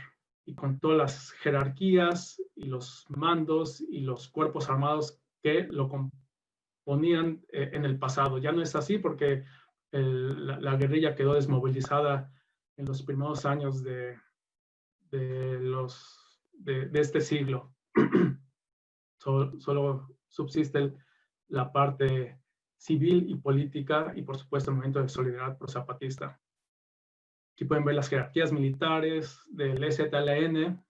y con todas las jerarquías y los mandos y los cuerpos armados que lo componían en el pasado. Ya no es así porque la guerrilla quedó desmovilizada en los primeros años de este siglo. Solo subsiste la parte civil y política y por supuesto el movimiento de solidaridad pro-zapatista. Aquí pueden ver las jerarquías militares del EZLN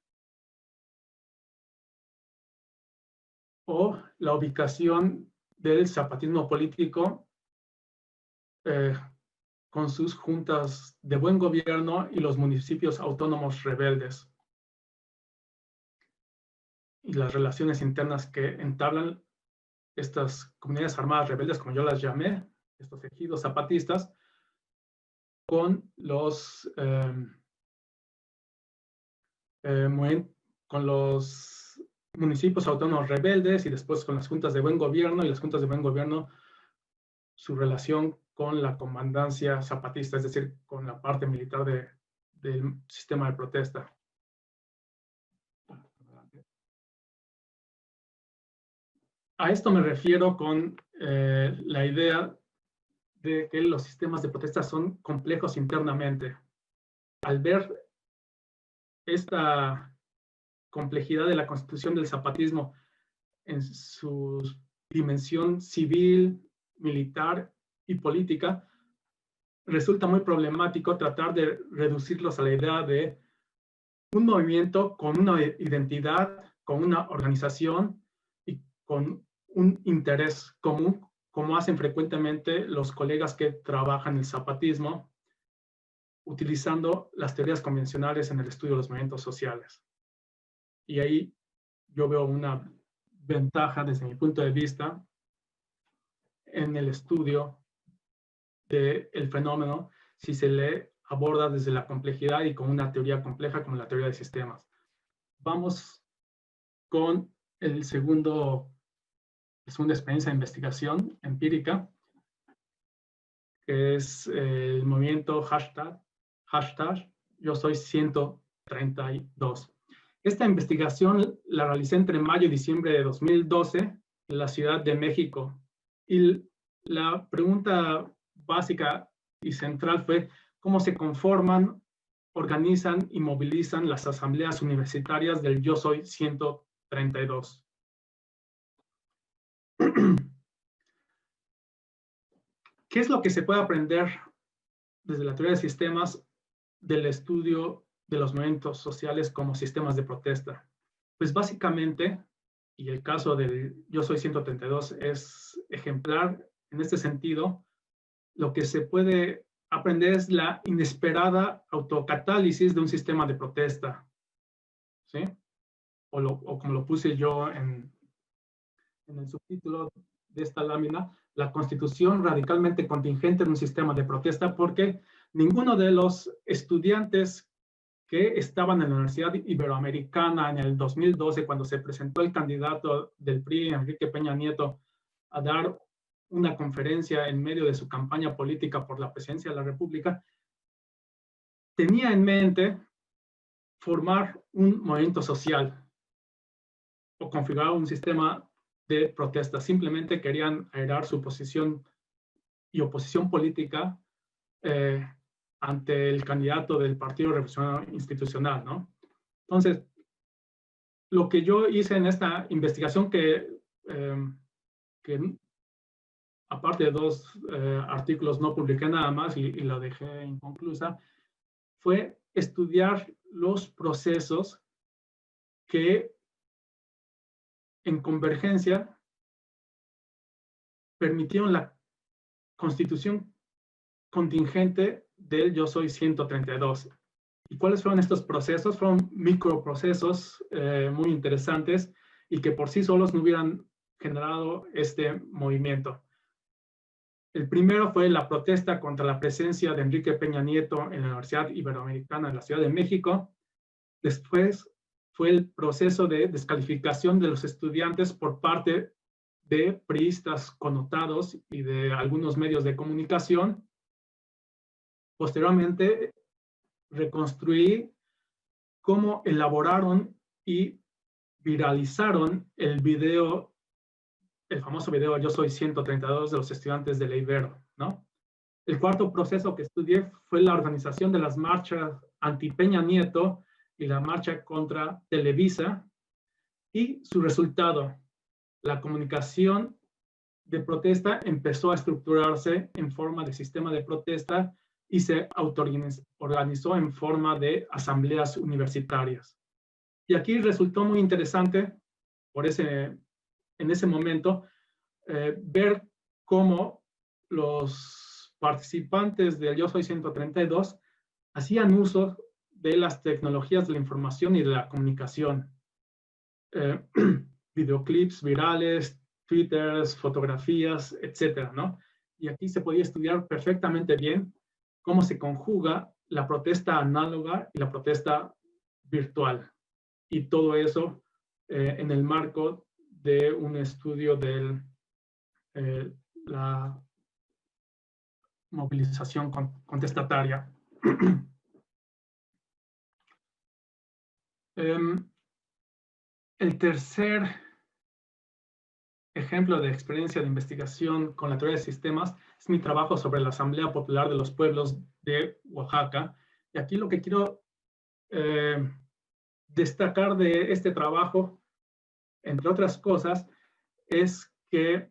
o la ubicación del zapatismo político con sus juntas de buen gobierno y los municipios autónomos rebeldes. Y las relaciones internas que entablan estas comunidades armadas rebeldes, como yo las llamé, estos ejidos zapatistas, con los municipios autónomos rebeldes y después con las juntas de buen gobierno, y las juntas de buen gobierno, su relación con la comandancia zapatista, es decir, con la parte militar del sistema de protesta. A esto me refiero con la idea de que los sistemas de protesta son complejos internamente. Al ver esta complejidad de la constitución del zapatismo en su dimensión civil, militar y política, resulta muy problemático tratar de reducirlos a la idea de un movimiento con una identidad, con una organización y con un interés común, como hacen frecuentemente los colegas que trabajan el zapatismo, utilizando las teorías convencionales en el estudio de los movimientos sociales. Y ahí yo veo una ventaja desde mi punto de vista en el estudio del fenómeno si se le aborda desde la complejidad y con una teoría compleja como la teoría de sistemas. Vamos con la segunda experiencia de investigación empírica, que es el movimiento hashtag yo soy 132. Esta investigación la realicé entre mayo y diciembre de 2012 en la Ciudad de México. Y la pregunta básica y central fue cómo se conforman, organizan y movilizan las asambleas universitarias del Yo Soy 132. ¿Qué es lo que se puede aprender desde la teoría de sistemas del estudio de los movimientos sociales como sistemas de protesta? Pues básicamente, y el caso del Yo Soy 132 es ejemplar en este sentido, lo que se puede aprender es la inesperada autocatálisis de un sistema de protesta, ¿sí? O como lo puse yo en el subtítulo de esta lámina, la constitución radicalmente contingente de un sistema de protesta, porque ninguno de los estudiantes que estaban en la Universidad Iberoamericana en el 2012, cuando se presentó el candidato del PRI, Enrique Peña Nieto, a dar una conferencia en medio de su campaña política por la presidencia de la República, tenía en mente formar un movimiento social o configurar un sistema de protesta. Simplemente querían airar su posición y oposición política ante el candidato del Partido Revolucionario Institucional, ¿no? Entonces, lo que yo hice en esta investigación que aparte de 2 artículos no publiqué nada más y lo dejé inconclusa, fue estudiar los procesos que en convergencia permitieron la constitución contingente del Yo Soy 132. ¿Y cuáles fueron estos procesos? Fueron microprocesos muy interesantes y que por sí solos no hubieran generado este movimiento. El primero fue la protesta contra la presencia de Enrique Peña Nieto en la Universidad Iberoamericana de la Ciudad de México. Después fue el proceso de descalificación de los estudiantes por parte de priistas connotados y de algunos medios de comunicación. Posteriormente, reconstruí cómo elaboraron y viralizaron el famoso video Yo Soy 132 de los estudiantes de la Ibero, ¿no? El cuarto proceso que estudié fue la organización de las marchas anti Peña Nieto y la marcha contra Televisa y su resultado. La comunicación de protesta empezó a estructurarse en forma de sistema de protesta y se autoorganizó en forma de asambleas universitarias. Y aquí resultó muy interesante en ese momento ver cómo los participantes del Yo Soy 132 hacían uso de las tecnologías de la información y de la comunicación. Videoclips virales, twitters, fotografías, etcétera, ¿no? Y aquí se podía estudiar perfectamente bien cómo se conjuga la protesta análoga y la protesta virtual. Y todo eso en el marco de un estudio de la movilización contestataria. El tercer ejemplo de experiencia de investigación con la teoría de sistemas es mi trabajo sobre la Asamblea Popular de los Pueblos de Oaxaca. Y aquí lo que quiero destacar de este trabajo, entre otras cosas, es que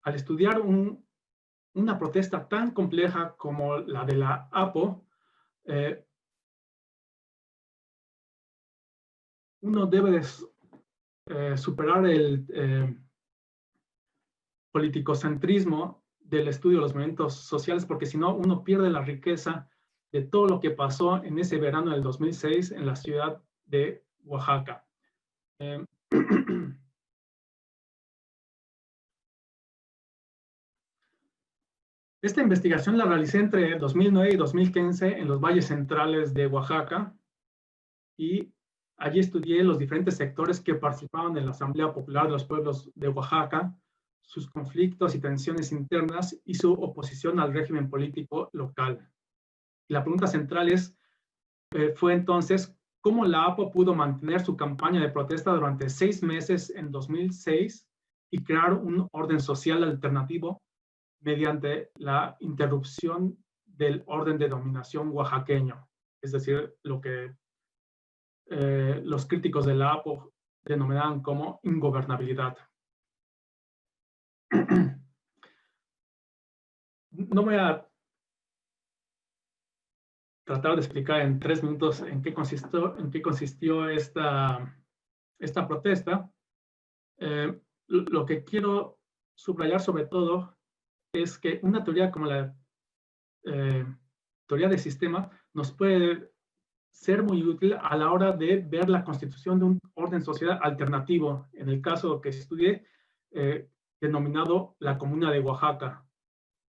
al estudiar una protesta tan compleja como la de la APO, uno debe superar el politicocentrismo del estudio de los movimientos sociales, porque si no, uno pierde la riqueza de todo lo que pasó en ese verano del 2006 en la ciudad de Oaxaca. Esta investigación la realicé entre 2009 y 2015 en los valles centrales de Oaxaca y allí estudié los diferentes sectores que participaban en la Asamblea Popular de los Pueblos de Oaxaca, sus conflictos y tensiones internas y su oposición al régimen político local. Y la pregunta central fue entonces, ¿cómo la APO pudo mantener su campaña de protesta durante 6 meses en 2006 y crear un orden social alternativo mediante la interrupción del orden de dominación oaxaqueño? Es decir, lo que los críticos de la APO denominaban como ingobernabilidad. No voy a tratar de explicar en 3 minutos en qué consistió esta protesta. Lo que quiero subrayar sobre todo es que una teoría como la teoría de sistema nos puede ser muy útil a la hora de ver la constitución de un orden social alternativo, en el caso que estudié, denominado la Comuna de Oaxaca,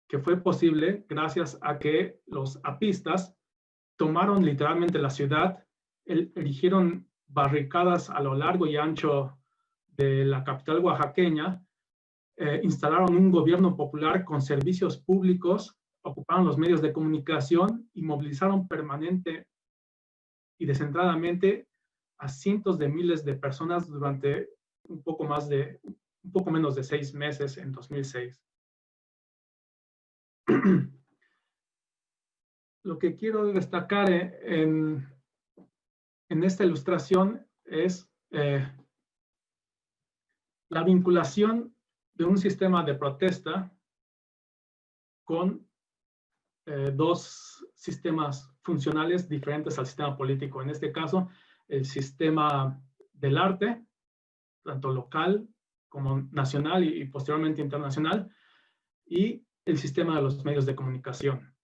que fue posible gracias a que los apistas tomaron literalmente la ciudad, erigieron barricadas a lo largo y ancho de la capital oaxaqueña, instalaron un gobierno popular con servicios públicos, ocuparon los medios de comunicación y movilizaron permanente y descentradamente a cientos de miles de personas durante un poco más de un poco menos de 6 meses en 2006. Lo que quiero destacar en esta ilustración es la vinculación de un sistema de protesta con dos sistemas funcionales diferentes al sistema político. En este caso, el sistema del arte, tanto local como nacional y posteriormente internacional, y el sistema de los medios de comunicación.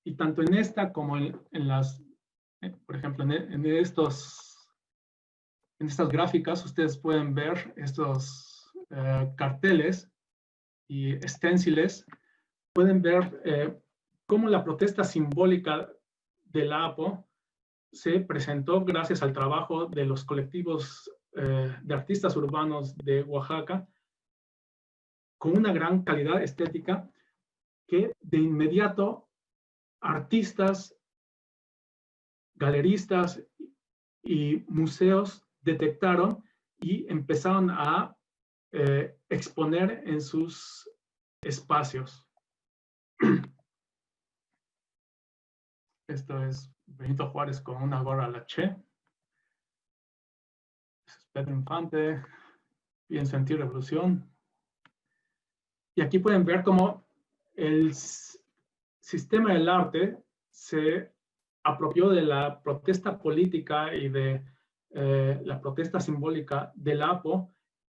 Y tanto en esta como en las, por ejemplo, en estas gráficas, ustedes pueden ver estos carteles y esténciles. Pueden ver cómo la protesta simbólica de la APO se presentó gracias al trabajo de los colectivos de artistas urbanos de Oaxaca, con una gran calidad estética que de inmediato artistas, galeristas y museos detectaron y empezaron a exponer en sus espacios. Esto es Benito Juárez con una gorra a la Che. Este es Pedro Infante, Pienso en ti, Revolución. Y aquí pueden ver cómo el sistema del arte se apropió de la protesta política y de la protesta simbólica del APO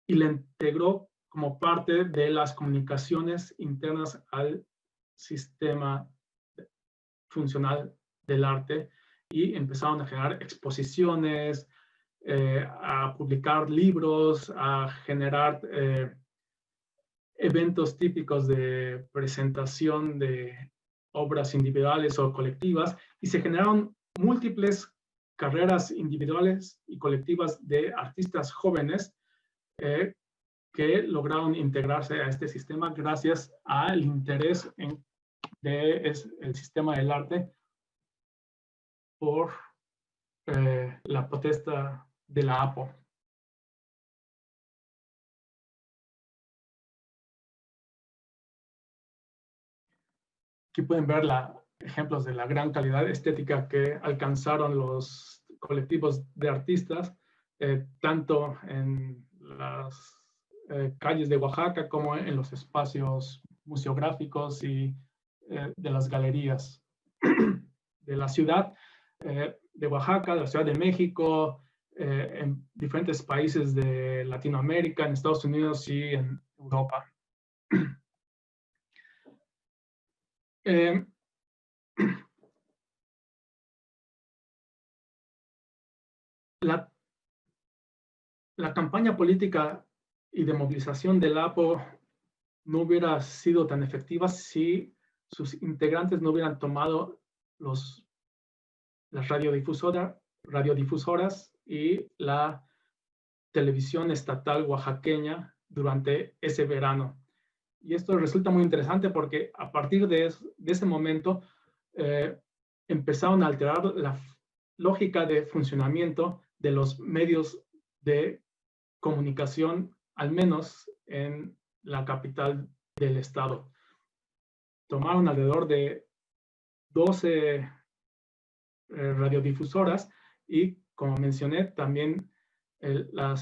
y la integró como parte de las comunicaciones internas al sistema funcional del arte, y empezaron a generar exposiciones, a publicar libros, a generar eventos típicos de presentación de obras individuales o colectivas, y se generaron múltiples carreras individuales y colectivas de artistas jóvenes que lograron integrarse a este sistema gracias al interés del sistema del arte por la protesta de la APO. Aquí pueden ver ejemplos de la gran calidad estética que alcanzaron los colectivos de artistas, tanto en las calles de Oaxaca como en los espacios museográficos y de las galerías de la ciudad de Oaxaca, de la Ciudad de México, en diferentes países de Latinoamérica, en Estados Unidos y en Europa. La campaña política y de movilización del APO no hubiera sido tan efectiva si sus integrantes no hubieran tomado las radiodifusoras y la televisión estatal oaxaqueña durante ese verano. Y esto resulta muy interesante porque a partir de ese momento empezaron a alterar la lógica de funcionamiento de los medios de comunicación, al menos en la capital del estado. Tomaron alrededor de 12 radiodifusoras y, como mencioné, también la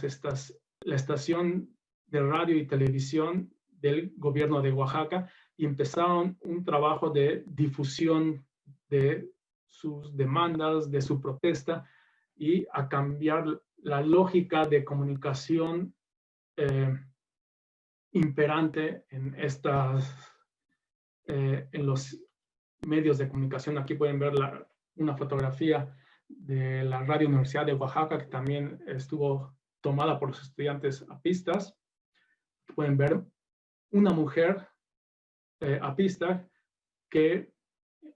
estación de radio y televisión del gobierno de Oaxaca, y empezaron un trabajo de difusión de sus demandas, de su protesta, y a cambiar la lógica de comunicación imperante en los medios de comunicación. Aquí pueden ver una fotografía de la Radio Universidad de Oaxaca, que también estuvo tomada por los estudiantes apistas. Pueden ver una mujer apista que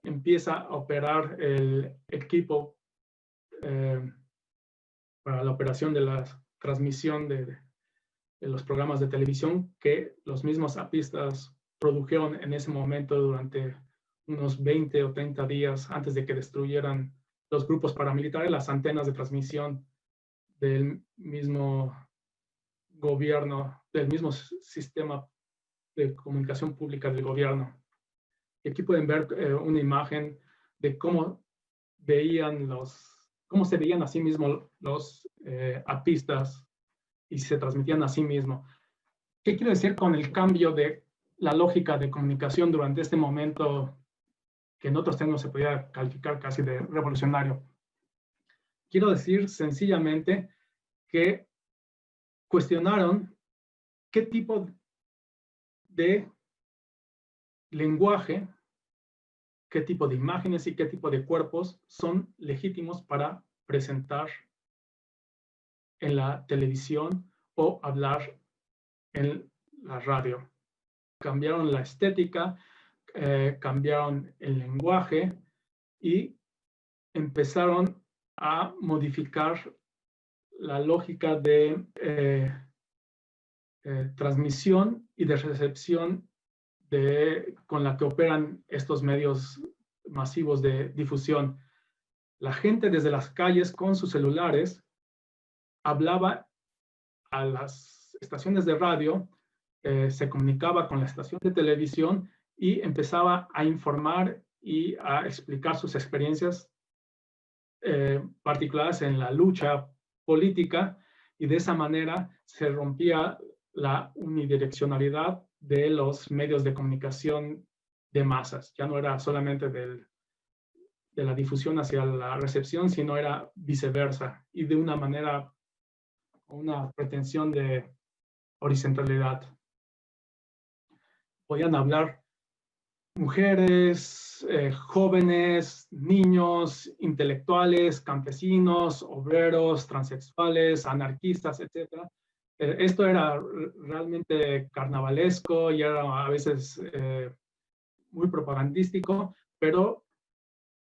empieza a operar el equipo para la operación de la transmisión de los programas de televisión que los mismos apistas produjeron en ese momento durante unos 20 o 30 días antes de que destruyeran los grupos paramilitares las antenas de transmisión del mismo gobierno del mismo sistema de comunicación pública del gobierno. Y aquí pueden ver una imagen de cómo se veían a sí mismos los apistas y se transmitían a sí mismos. ¿Qué quiero decir con el cambio de la lógica de comunicación durante este momento que en otros términos se podría calificar casi de revolucionario? Quiero decir sencillamente que cuestionaron qué tipo de lenguaje, qué tipo de imágenes y qué tipo de cuerpos son legítimos para presentar en la televisión o hablar en la radio. Cambiaron la estética, cambiaron el lenguaje y empezaron a modificar la lógica de transmisión y de recepción con la que operan estos medios masivos de difusión. La gente desde las calles con sus celulares hablaba a las estaciones de radio, se comunicaba con la estación de televisión y empezaba a informar y a explicar sus experiencias particulares en la lucha política, y de esa manera se rompía la unidireccionalidad de los medios de comunicación de masas. Ya no era solamente de la difusión hacia la recepción, sino era viceversa, y de una manera, una pretensión de horizontalidad. Podían hablar mujeres, jóvenes, niños, intelectuales, campesinos, obreros, transexuales, anarquistas, etc. Esto era realmente carnavalesco y era a veces muy propagandístico, pero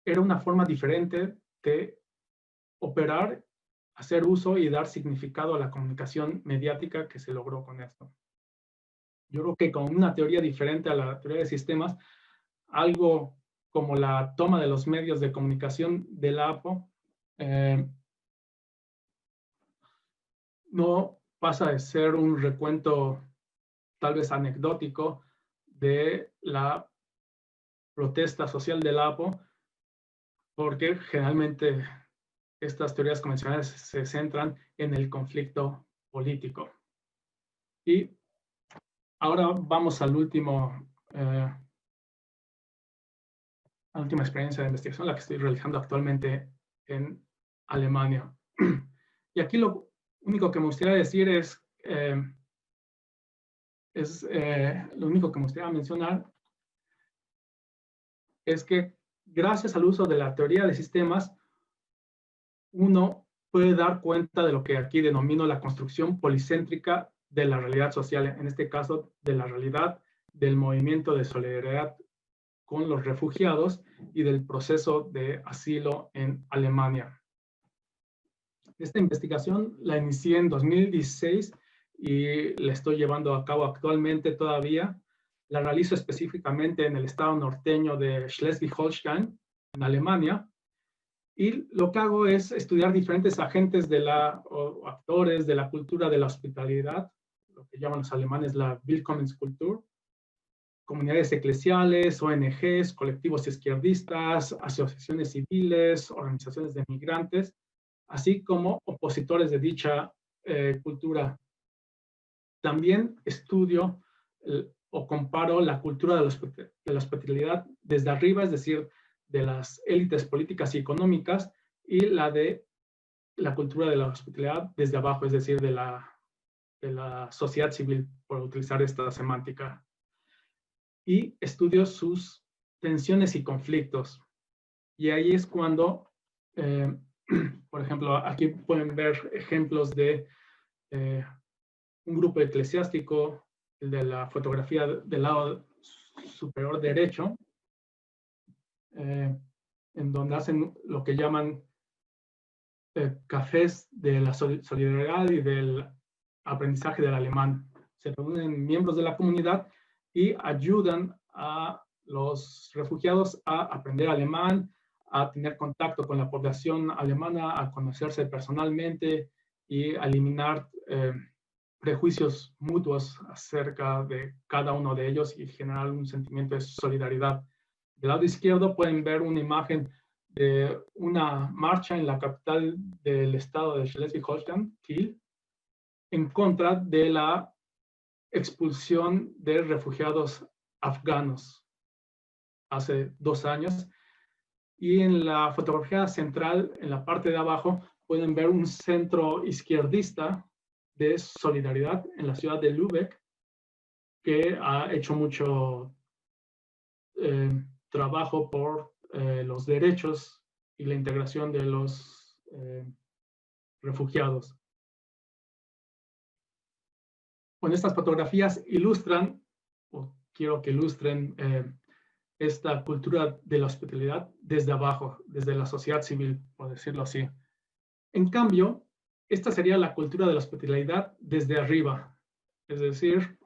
era una forma diferente de operar, hacer uso y dar significado a la comunicación mediática que se logró con esto. Yo creo que con una teoría diferente a la teoría de sistemas, algo como la toma de los medios de comunicación de la APO, no pasa de ser un recuento tal vez anecdótico de la protesta social de la APO, porque generalmente estas teorías convencionales se centran en el conflicto político. Y ahora vamos al a la última experiencia de investigación, la que estoy realizando actualmente en Alemania. Y aquí lo único que me gustaría decir lo único que me gustaría mencionar es que gracias al uso de la teoría de sistemas, uno puede dar cuenta de lo que aquí denomino la construcción policéntrica de la realidad social, en este caso de la realidad del movimiento de solidaridad con los refugiados y del proceso de asilo en Alemania. Esta investigación la inicié en 2016 y la estoy llevando a cabo actualmente todavía. La realizo específicamente en el estado norteño de Schleswig-Holstein, en Alemania. Y lo que hago es estudiar diferentes agentes o actores de la cultura de la hospitalidad, lo que llaman los alemanes la Willkommenskultur, comunidades eclesiales, ONGs, colectivos izquierdistas, asociaciones civiles, organizaciones de migrantes, así como opositores de dicha cultura. También estudio o comparo la cultura de la hospitalidad desde arriba, es decir, de las élites políticas y económicas, y la de la cultura de la hospitalidad desde abajo, es decir, de la sociedad civil, por utilizar esta semántica. Y estudio sus tensiones y conflictos. Y ahí es cuando, por ejemplo, aquí pueden ver ejemplos de un grupo eclesiástico, el de la fotografía del lado superior derecho, en donde hacen lo que llaman cafés de la solidaridad y del aprendizaje del alemán. Se reúnen miembros de la comunidad y ayudan a los refugiados a aprender alemán, a tener contacto con la población alemana, a conocerse personalmente y a eliminar prejuicios mutuos acerca de cada uno de ellos y generar un sentimiento de solidaridad. Del lado izquierdo pueden ver una imagen de una marcha en la capital del estado de Schleswig-Holstein, Kiel, en contra de la expulsión de refugiados afganos hace 2 años. Y en la fotografía central, en la parte de abajo, pueden ver un centro izquierdista de solidaridad en la ciudad de Lübeck, que ha hecho mucho trabajo por los derechos y la integración de los refugiados. Bueno, estas fotografías ilustran, o quiero que ilustren, esta cultura de la hospitalidad desde abajo, desde la sociedad civil, por decirlo así. En cambio, esta sería la cultura de la hospitalidad desde arriba, es decir,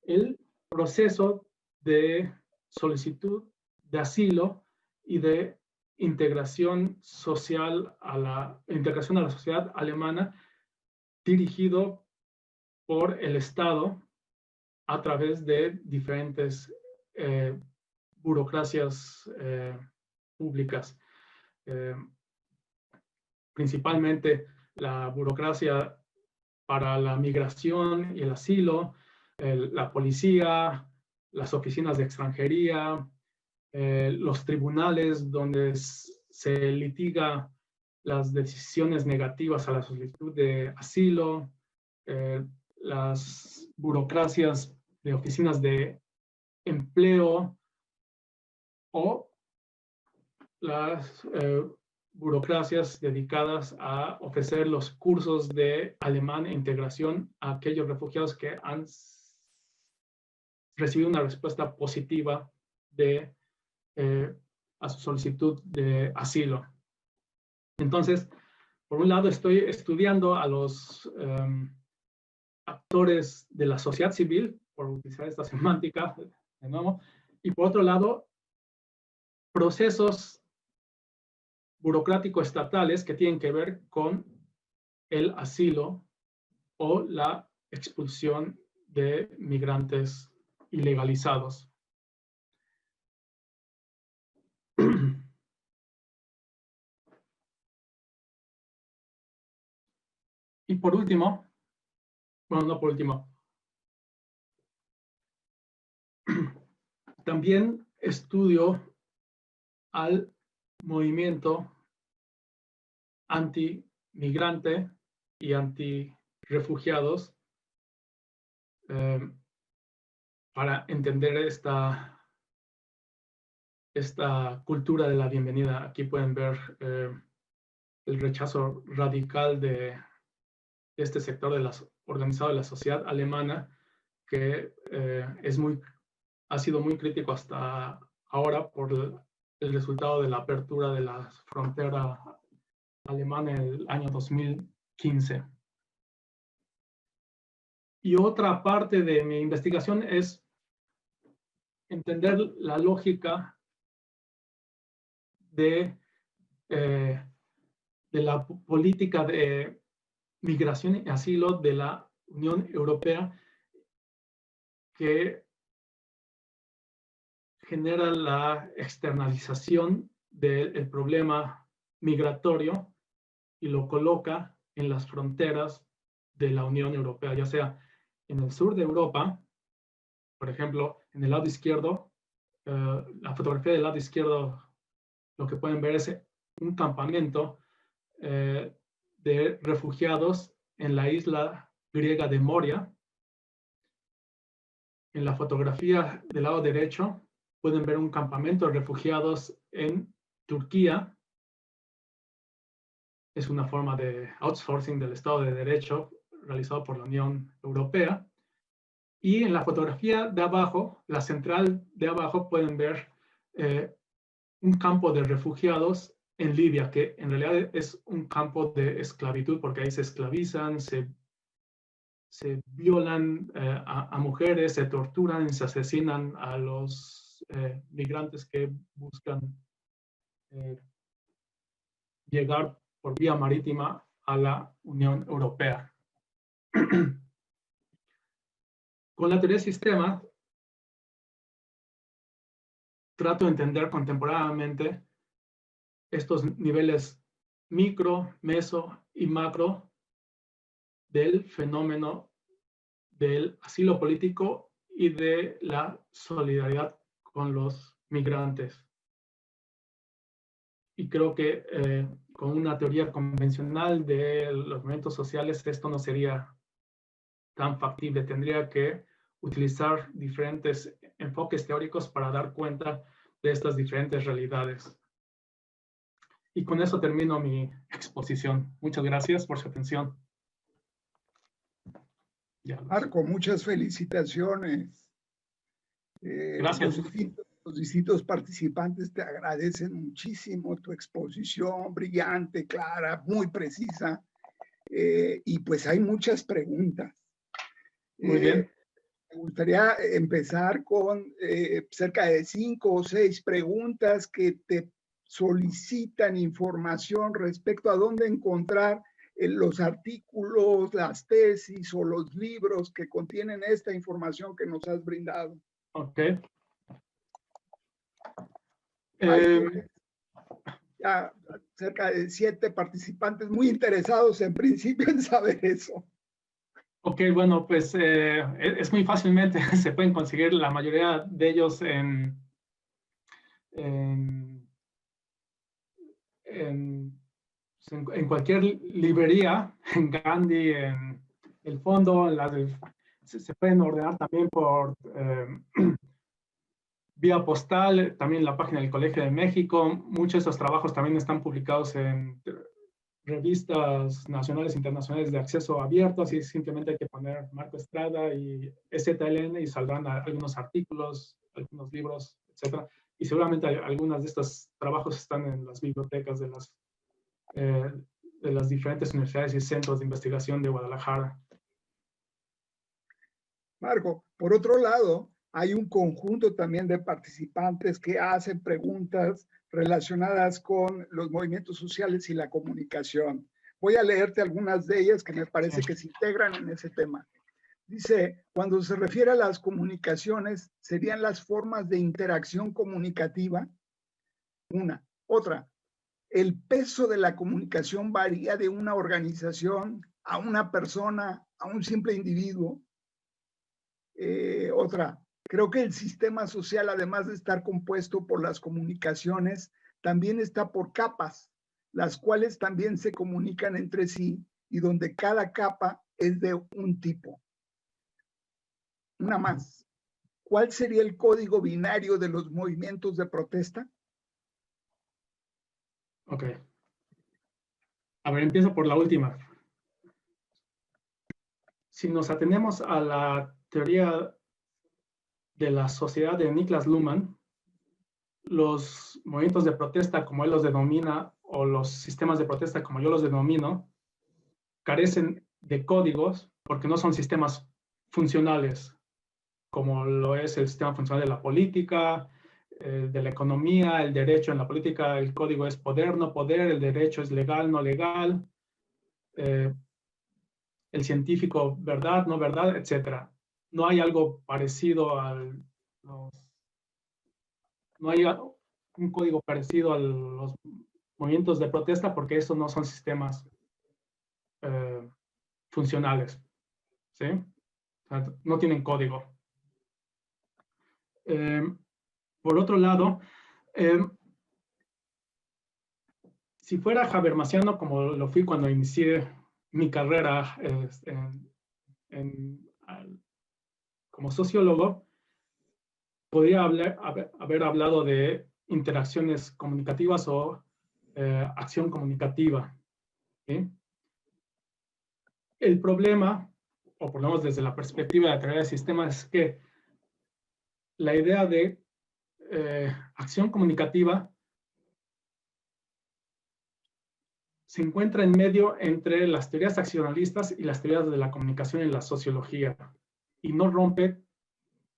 el proceso de solicitud de asilo y de integración social a la sociedad alemana, dirigido por el Estado a través de diferentes burocracias públicas. Principalmente la burocracia para la migración y el asilo, la policía, las oficinas de extranjería, los tribunales donde se litiga las decisiones negativas a la solicitud de asilo, las burocracias de oficinas de empleo o las burocracias dedicadas a ofrecer los cursos de alemán e integración a aquellos refugiados que han recibido una respuesta positiva a su solicitud de asilo. Entonces, por un lado estoy estudiando a los actores de la sociedad civil, por utilizar esta semántica de nuevo, y por otro lado, procesos burocrático-estatales que tienen que ver con el asilo o la expulsión de migrantes ilegalizados. Y por último, bueno, no por último, también estudio al movimiento anti-migrante y anti-refugiados para entender esta cultura de la bienvenida. Aquí pueden ver el rechazo radical de este sector organizado de la sociedad alemana, que ha sido muy crítico hasta ahora por el resultado de la apertura de la frontera alemana en el año 2015. Y otra parte de mi investigación es entender la lógica de la política de migración y asilo de la Unión Europea, que genera la externalización del problema migratorio y lo coloca en las fronteras de la Unión Europea, ya sea en el sur de Europa, por ejemplo, en el lado izquierdo, la fotografía del lado izquierdo, lo que pueden ver es un campamento de refugiados en la isla griega de Moria. En la fotografía del lado derecho pueden ver un campamento de refugiados en Turquía. Es una forma de outsourcing del Estado de Derecho realizado por la Unión Europea. Y en la fotografía de abajo, la central de abajo, pueden ver un campo de refugiados en Libia, que en realidad es un campo de esclavitud, porque ahí se esclavizan, se violan a mujeres, se torturan y se asesinan a los migrantes que buscan llegar por vía marítima a la Unión Europea. Con la teoría de sistemas, trato de entender contemporáneamente estos niveles micro, meso y macro del fenómeno del asilo político y de la solidaridad con los migrantes. Y creo que con una teoría convencional de los movimientos sociales esto no sería tan factible. Tendría que utilizar diferentes enfoques teóricos para dar cuenta de estas diferentes realidades. Y con eso termino mi exposición. Muchas gracias por su atención. Marco, muchas felicitaciones. Gracias. Los distintos participantes te agradecen muchísimo tu exposición brillante, clara, muy precisa. Y pues hay muchas preguntas. Muy bien. Me gustaría empezar con cerca de 5 o 6 preguntas que te solicitan información respecto a dónde encontrar los artículos, las tesis o los libros que contienen esta información que nos has brindado. Ok. Ya cerca de 7 participantes muy interesados en principio en saber eso. Ok, bueno, pues es muy fácilmente, se pueden conseguir la mayoría de ellos en cualquier librería, en Gandhi, en el fondo, se pueden ordenar también por vía postal, también la página del Colegio de México. Muchos de estos trabajos también están publicados en revistas nacionales e internacionales de acceso abierto, así simplemente hay que poner Marco Estrada y STLN y saldrán algunos artículos, algunos libros, etcétera. Y seguramente algunos de estos trabajos están en las bibliotecas de las diferentes universidades y centros de investigación de Guadalajara. Marco, por otro lado, hay un conjunto también de participantes que hacen preguntas relacionadas con los movimientos sociales y la comunicación. Voy a leerte algunas de ellas que me parece que se integran en ese tema. Dice, cuando se refiere a las comunicaciones, ¿serían las formas de interacción comunicativa? Una. Otra, ¿el peso de la comunicación varía de una organización a una persona, a un simple individuo? Otra, creo que el sistema social, además de estar compuesto por las comunicaciones, también está por capas, las cuales también se comunican entre sí y donde cada capa es de un tipo. Una más. ¿Cuál sería el código binario de los movimientos de protesta? Ok. A ver, empiezo por la última. Si nos atenemos a la teoría de la sociedad de Niklas Luhmann, los movimientos de protesta, como él los denomina, o los sistemas de protesta, como yo los denomino, carecen de códigos porque no son sistemas funcionales, como lo es el sistema funcional de la política, de la economía, el derecho. En la política el código es poder, no poder, el derecho es legal, no legal, el científico, verdad, no verdad, etc. No hay algo parecido no hay un código parecido a los movimientos de protesta porque estos no son sistemas funcionales, ¿sí? O sea, no tienen código. Por otro lado, si fuera habermasiano, como lo fui cuando inicié mi carrera como sociólogo, podría haber hablado de interacciones comunicativas o acción comunicativa, ¿sí? El problema, o por lo menos desde la perspectiva de la teoría de sistemas, es que la idea de acción comunicativa se encuentra en medio entre las teorías accionalistas y las teorías de la comunicación en la sociología, y no rompe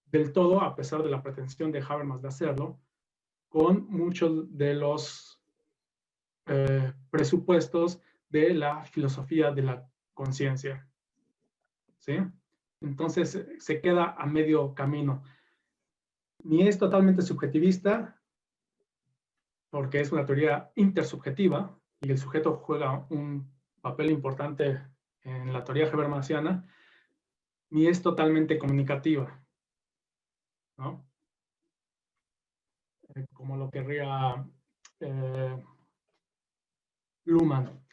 del todo, a pesar de la pretensión de Habermas de hacerlo, con muchos de los presupuestos de la filosofía de la conciencia, ¿sí? Entonces se queda a medio camino. Ni es totalmente subjetivista, porque es una teoría intersubjetiva y el sujeto juega un papel importante en la teoría habermasiana, ni es totalmente comunicativa, ¿no? Como lo querría Luhmann.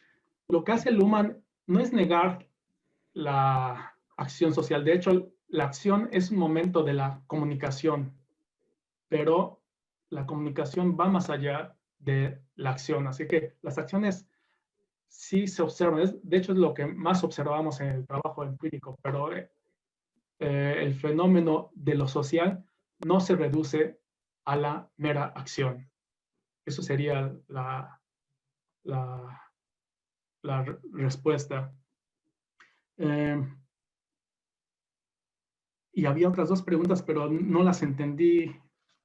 Lo que hace Luhmann no es negar la acción social. De hecho, la acción es un momento de la comunicación, pero la comunicación va más allá de la acción. Así que las acciones sí se observan. De hecho, es lo que más observamos en el trabajo empírico, pero el fenómeno de lo social no se reduce a la mera acción. Eso sería la respuesta. Y había otras dos preguntas, pero no las entendí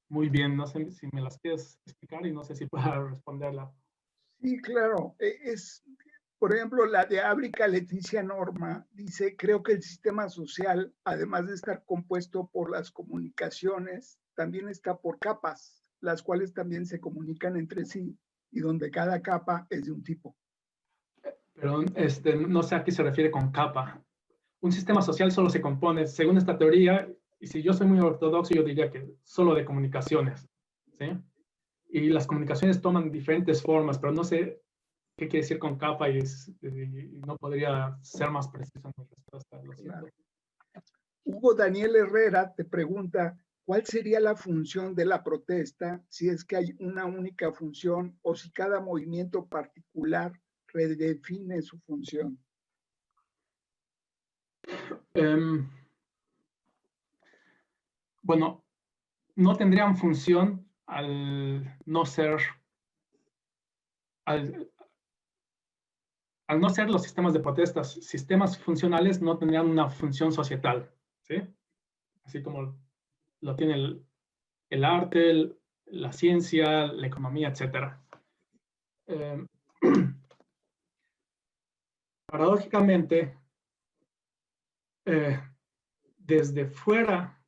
muy bien. No sé si me las quieres explicar y no sé si pueda responderla. Sí, claro. Por ejemplo, la de Ábrica Leticia Norma dice, creo que el sistema social, además de estar compuesto por las comunicaciones, también está por capas, las cuales también se comunican entre sí y donde cada capa es de un tipo. Pero no sé a qué se refiere con capa. Un sistema social solo se compone, según esta teoría, y si yo soy muy ortodoxo, yo diría que solo de comunicaciones, ¿sí? Y las comunicaciones toman diferentes formas, pero no sé qué quiere decir con capa y no podría ser más preciso en mi respuesta. Lo siento. Claro. Hugo Daniel Herrera te pregunta, ¿cuál sería la función de la protesta si es que hay una única función o si cada movimiento particular redefine su función? Bueno, no tendrían función al no ser los sistemas de protestas. Sistemas funcionales no tendrían una función societal, ¿sí? Así como lo tiene el arte, la ciencia, la economía, etc. Paradójicamente, desde fuera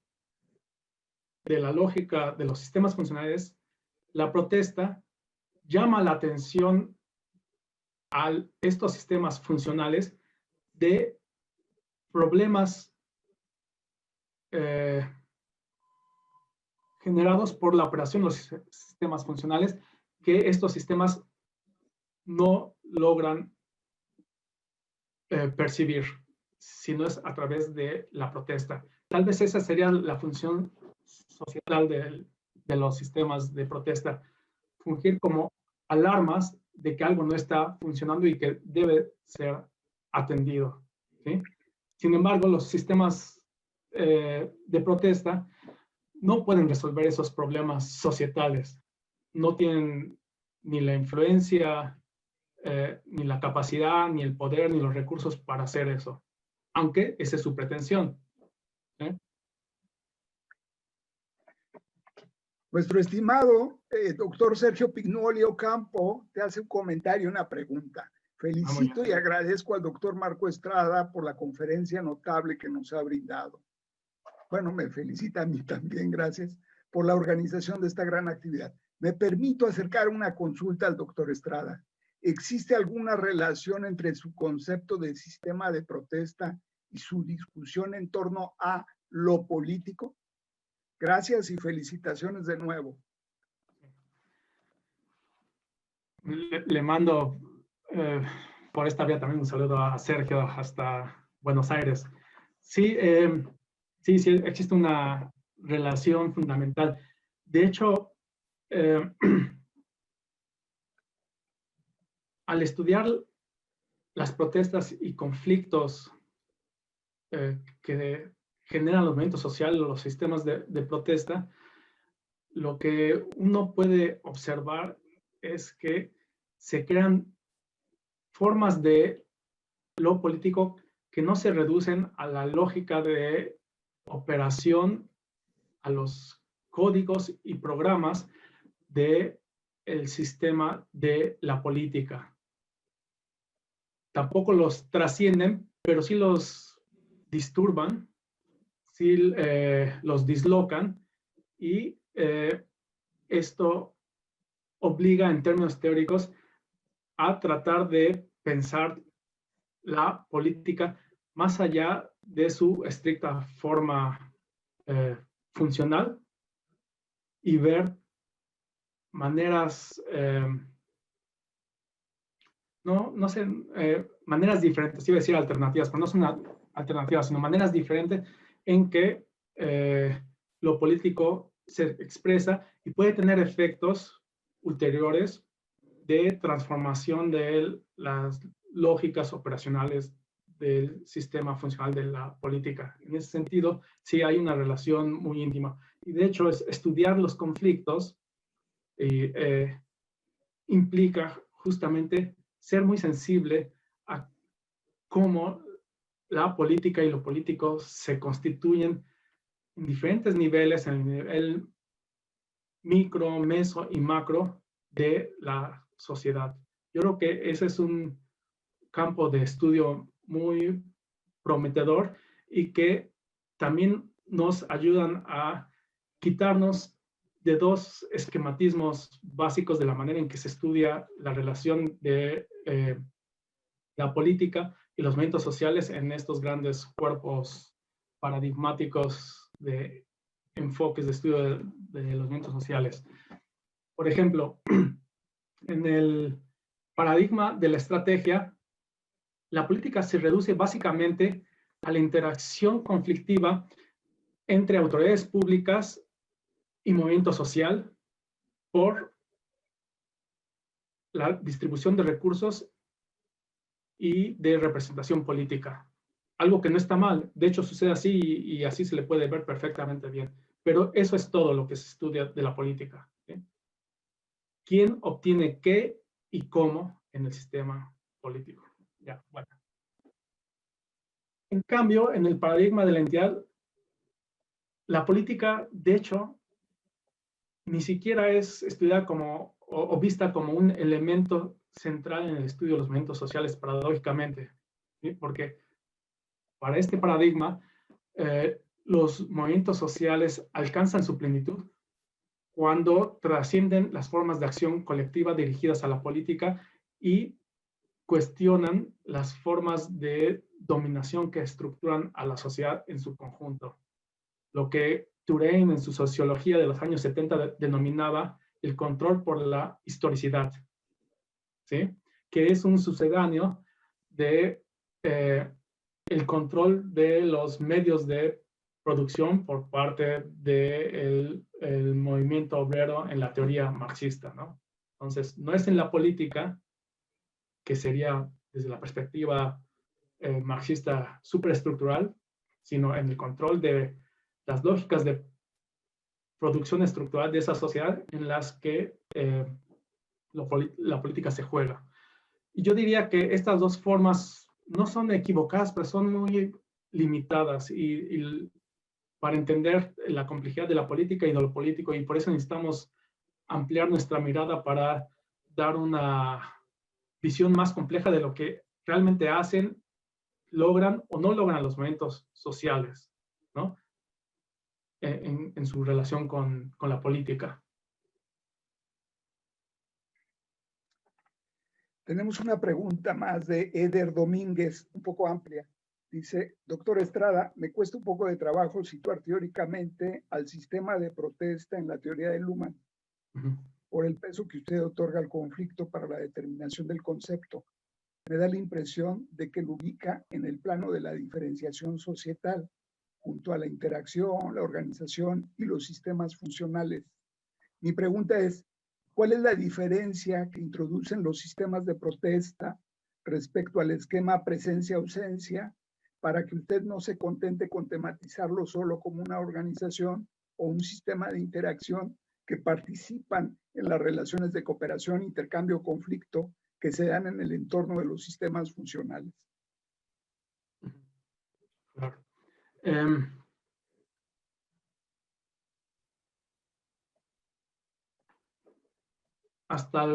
de la lógica de los sistemas funcionales, la protesta llama la atención a estos sistemas funcionales de problemas generados por la operación de los sistemas funcionales que estos sistemas no logran percibir, si no es a través de la protesta. Tal vez esa sería la función societal de los sistemas de protesta, fungir como alarmas de que algo no está funcionando y que debe ser atendido, ¿sí? Sin embargo, los sistemas de protesta no pueden resolver esos problemas societales. No tienen ni la influencia, ni la capacidad, ni el poder, ni los recursos para hacer eso, aunque esa es su pretensión. Nuestro estimado doctor Sergio Pignoli Ocampo te hace un comentario, una pregunta. Felicito y agradezco al doctor Marco Estrada por la conferencia notable que nos ha brindado. Bueno, me felicita a mí también, gracias, por la organización de esta gran actividad. Me permito acercar una consulta al doctor Estrada. ¿Existe alguna relación entre su concepto de sistema de protesta y su discusión en torno a lo político? Gracias y felicitaciones de nuevo. Le mando por esta vía también un saludo a Sergio hasta Buenos Aires. Sí, sí, existe una relación fundamental. De hecho, al estudiar las protestas y conflictos que generan los movimientos sociales, los sistemas de protesta, lo que uno puede observar es que se crean formas de lo político que no se reducen a la lógica de operación, a los códigos y programas del sistema de la política. Tampoco los trascienden, pero sí los disturban sí los dislocan y esto obliga en términos teóricos a tratar de pensar la política más allá de su estricta forma funcional y ver maneras, no sé, maneras diferentes, iba a decir alternativas, pero no son alternativas, sino maneras diferentes en que lo político se expresa y puede tener efectos ulteriores de transformación de las lógicas operacionales del sistema funcional de la política. En ese sentido, sí hay una relación muy íntima. Y de hecho, estudiar los conflictos implica justamente ser muy sensible a cómo la política y lo político se constituyen en diferentes niveles, en el nivel micro, meso y macro de la sociedad. Yo creo que ese es un campo de estudio muy prometedor y que también nos ayudan a quitarnos de dos esquematismos básicos de la manera en que se estudia la relación de la política y los movimientos sociales en estos grandes cuerpos paradigmáticos de enfoques de estudio de los movimientos sociales. Por ejemplo, en el paradigma de la estrategia, la política se reduce básicamente a la interacción conflictiva entre autoridades públicas y movimiento social por la distribución de recursos y de representación política. Algo que no está mal, de hecho sucede así y así se le puede ver perfectamente bien. Pero eso es todo lo que se estudia de la política. ¿Sí? ¿Quién obtiene qué y cómo en el sistema político? Ya, bueno. En cambio, en el paradigma de la entidad, la política, de hecho, ni siquiera es estudiada como o vista como un elemento central en el estudio de los movimientos sociales, paradójicamente, ¿sí? Porque para este paradigma, los movimientos sociales alcanzan su plenitud cuando trascienden las formas de acción colectiva dirigidas a la política y cuestionan las formas de dominación que estructuran a la sociedad en su conjunto. Lo que Touraine en su sociología de los años 70 denominaba el control por la historicidad, ¿sí? Que es un sucedáneo de el control de los medios de producción por parte del movimiento obrero en la teoría marxista, ¿no? Entonces, no es en la política, que sería desde la perspectiva marxista superestructural, sino en el control de las lógicas de producción estructural de esa sociedad en las que la política se juega. Y yo diría que estas dos formas no son equivocadas, pero son muy limitadas y para entender la complejidad de la política y de lo político, y por eso necesitamos ampliar nuestra mirada para dar una visión más compleja de lo que realmente hacen, logran o no logran los movimientos sociales, ¿no? En su relación con la política. Tenemos una pregunta más de Eder Domínguez, un poco amplia. Dice, doctor Estrada, me cuesta un poco de trabajo situar teóricamente al sistema de protesta en la teoría de Luhmann, por el peso que usted otorga al conflicto para la determinación del concepto. Me da la impresión de que lo ubica en el plano de la diferenciación societal, junto a la interacción, la organización y los sistemas funcionales. Mi pregunta es, ¿cuál es la diferencia que introducen los sistemas de protesta respecto al esquema presencia-ausencia para que usted no se contente con tematizarlo solo como una organización o un sistema de interacción que participan en las relaciones de cooperación, intercambio, conflicto que se dan en el entorno de los sistemas funcionales? Claro. Hasta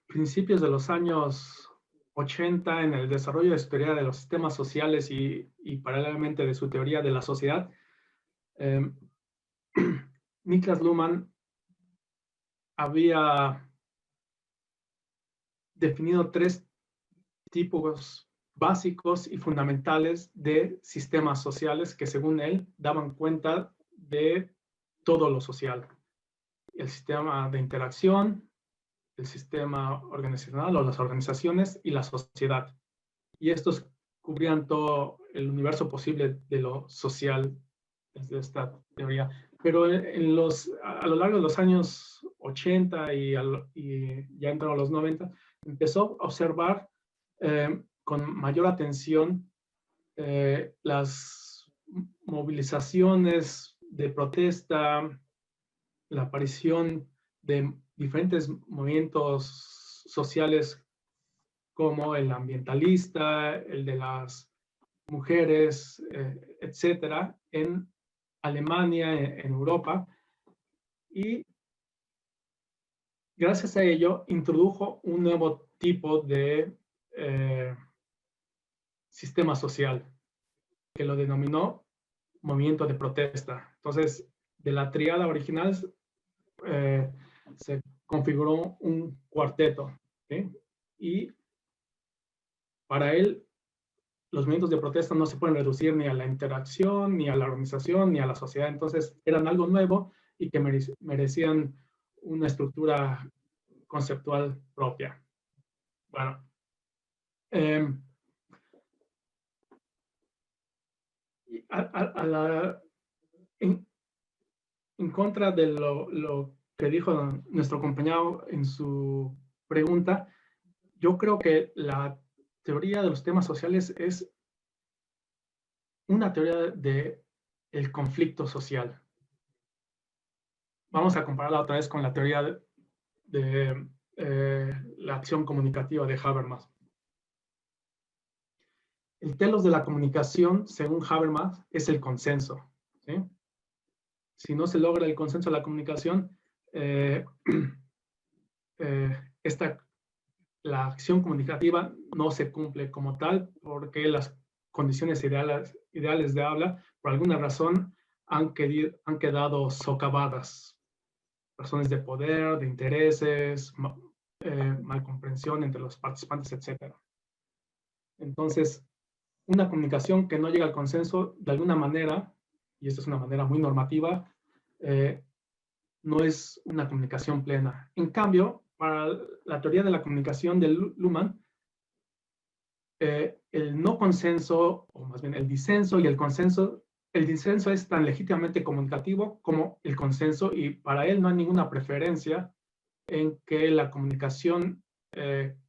principios de los años 80, en el desarrollo de su teoría de los sistemas sociales y paralelamente de su teoría de la sociedad, Niklas Luhmann había definido 3 tipos básicos y fundamentales de sistemas sociales que, según él, daban cuenta de todo lo social. El sistema de interacción, el sistema organizacional o las organizaciones y la sociedad. Y estos cubrían todo el universo posible de lo social desde esta teoría. Pero a lo largo de los años 80 y ya entró a los 90, empezó a observar con mayor atención las movilizaciones de protesta, la aparición de diferentes movimientos sociales como el ambientalista, el de las mujeres, etcétera, en Alemania, en Europa, y gracias a ello introdujo un nuevo tipo de sistema social que lo denominó movimiento de protesta. Entonces, de la tríada original se configuró un cuarteto, ¿sí? Y para él, los movimientos de protesta no se pueden reducir ni a la interacción, ni a la organización, ni a la sociedad. Entonces, eran algo nuevo y que merecían una estructura conceptual propia. Bueno, en contra de lo que dijo nuestro compañero en su pregunta, yo creo que la teoría de los temas sociales es una teoría del conflicto social. Vamos a compararla otra vez con la teoría de la acción comunicativa de Habermas. El telos de la comunicación, según Habermas, es el consenso, ¿sí? Si no se logra el consenso de la comunicación, la acción comunicativa no se cumple como tal porque las condiciones ideales de habla, por alguna razón, han quedado socavadas. Razones de poder, de intereses, malcomprensión entre los participantes, etc. Entonces, una comunicación que no llega al consenso, de alguna manera, y esta es una manera muy normativa, no es una comunicación plena. En cambio, para la teoría de la comunicación de Luhmann, el no consenso, o más bien el disenso y el consenso, el disenso es tan legítimamente comunicativo como el consenso, y para él no hay ninguna preferencia en que la comunicación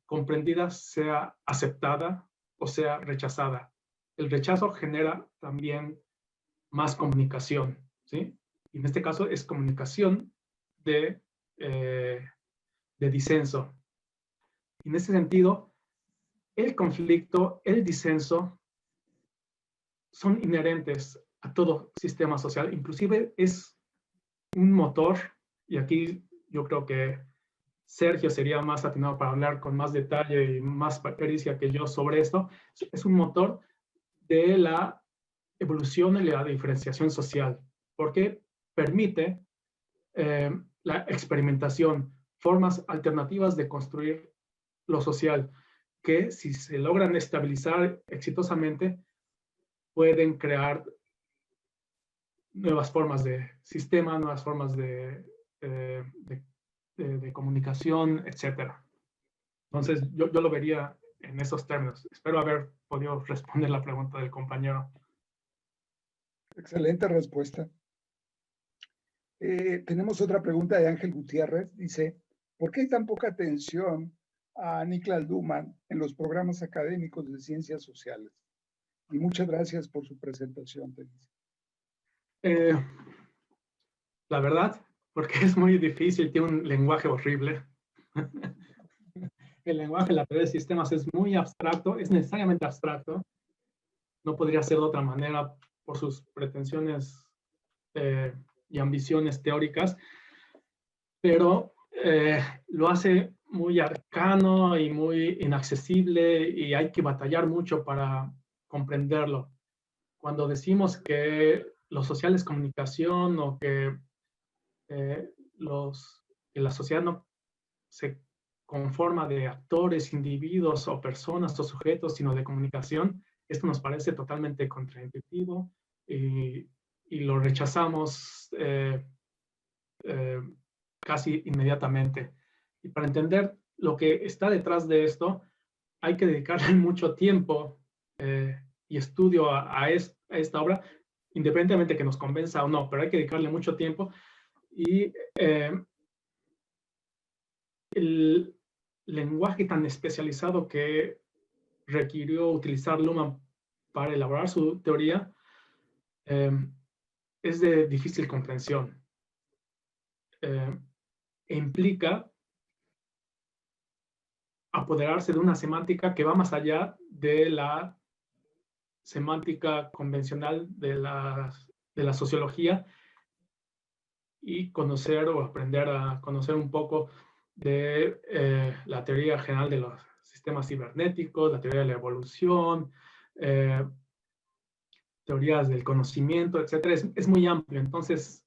comprendida sea aceptada o sea rechazada. El rechazo genera también más comunicación, ¿sí? Y en este caso es comunicación de disenso. En ese sentido, el conflicto, el disenso, son inherentes a todo sistema social. Inclusive es un motor, y aquí yo creo que Sergio sería más atinado para hablar con más detalle y más pericia que yo sobre esto. Es un motor de la evolución y la diferenciación social, porque permite la experimentación, formas alternativas de construir lo social, que si se logran estabilizar exitosamente, pueden crear nuevas formas de sistema, nuevas formas de comunicación, etc. Entonces, yo lo vería en esos términos. Espero haber podido responder la pregunta del compañero. Excelente respuesta. Tenemos otra pregunta de Ángel Gutiérrez. Dice, ¿por qué hay tan poca atención a Niklas Luhmann en los programas académicos de ciencias sociales? Y muchas gracias por su presentación, te dice. La verdad, porque es muy difícil, tiene un lenguaje horrible. El lenguaje de la teoría de sistemas es muy abstracto, es necesariamente abstracto. No podría ser de otra manera por sus pretensiones y ambiciones teóricas, pero lo hace muy arcano y muy inaccesible, y hay que batallar mucho para comprenderlo. Cuando decimos que lo social es comunicación o que, que la sociedad no se conforma de actores, individuos o personas o sujetos, sino de comunicación, esto nos parece totalmente contraintuitivo y lo rechazamos casi inmediatamente. Y para entender lo que está detrás de esto, hay que dedicarle mucho tiempo y estudio a esta obra, independientemente que nos convenza o no, pero hay que dedicarle mucho tiempo. Y el lenguaje tan especializado que requirió utilizar Luhmann para elaborar su teoría es de difícil comprensión. Implica apoderarse de una semántica que va más allá de la semántica convencional de la sociología y conocer o aprender a conocer un poco de la teoría general de los sistemas cibernéticos, la teoría de la evolución, teorías del conocimiento, etcétera. Es muy amplio. Entonces,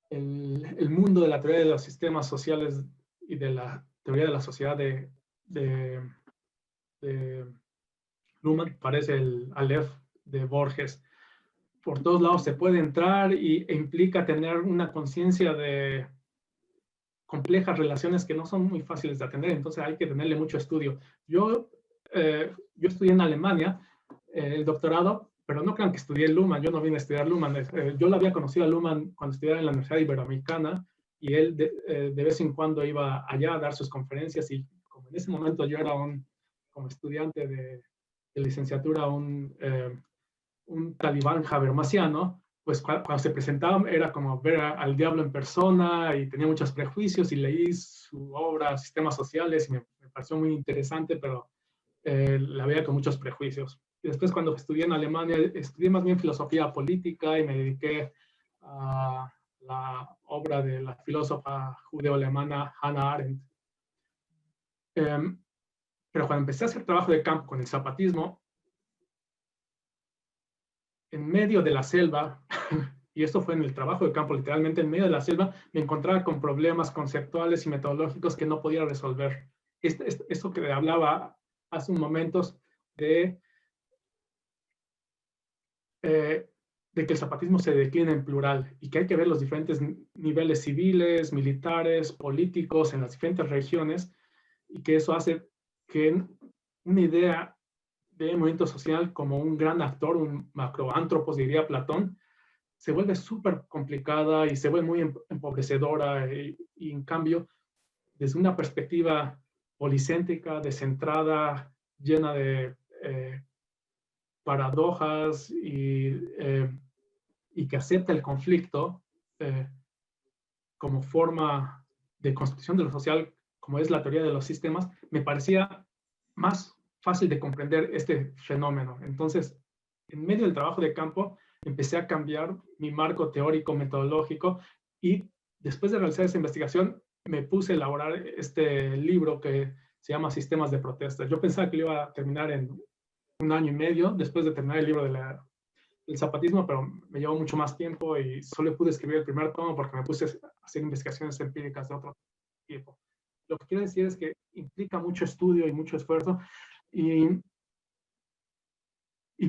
el mundo de la teoría de los sistemas sociales y de la teoría de la sociedad de Luhmann parece el Aleph de Borges. Por todos lados se puede entrar e implica tener una conciencia de complejas relaciones que no son muy fáciles de atender, entonces hay que tenerle mucho estudio. Yo estudié en Alemania el doctorado, pero no crean que estudié Luhmann, yo no vine a estudiar Luhmann. Yo lo había conocido a Luhmann cuando estudiaba en la Universidad Iberoamericana y él de vez en cuando iba allá a dar sus conferencias y como en ese momento yo era como estudiante de licenciatura, un talibán habermasiano, pues cuando se presentaba era como ver al diablo en persona y tenía muchos prejuicios y leí su obra, Sistemas Sociales, y me pareció muy interesante, pero la veía con muchos prejuicios. Y después cuando estudié en Alemania, estudié más bien filosofía política y me dediqué a la obra de la filósofa judeo-alemana Hannah Arendt. Pero cuando empecé a hacer trabajo de campo con el zapatismo, en medio de la selva, y esto fue en el trabajo de campo, literalmente en medio de la selva, me encontraba con problemas conceptuales y metodológicos que no podía resolver. Esto que hablaba hace un momento de que el zapatismo se declina en plural y que hay que ver los diferentes niveles civiles, militares, políticos en las diferentes regiones y que eso hace que una idea de movimiento social como un gran actor, un macroantropos, diría Platón, se vuelve súper complicada y se vuelve muy empobrecedora y en cambio, desde una perspectiva policéntrica, descentrada, llena de paradojas y que acepta el conflicto como forma de construcción de lo social, como es la teoría de los sistemas, me parecía más fácil de comprender este fenómeno. Entonces, en medio del trabajo de campo, empecé a cambiar mi marco teórico, metodológico, y después de realizar esa investigación, me puse a elaborar este libro que se llama Sistemas de Protesta. Yo pensaba que lo iba a terminar en 1 año y medio, después de terminar el libro del zapatismo, pero me llevó mucho más tiempo y solo pude escribir el primer tomo porque me puse a hacer investigaciones empíricas de otro tipo. Lo que quiero decir es que implica mucho estudio y mucho esfuerzo y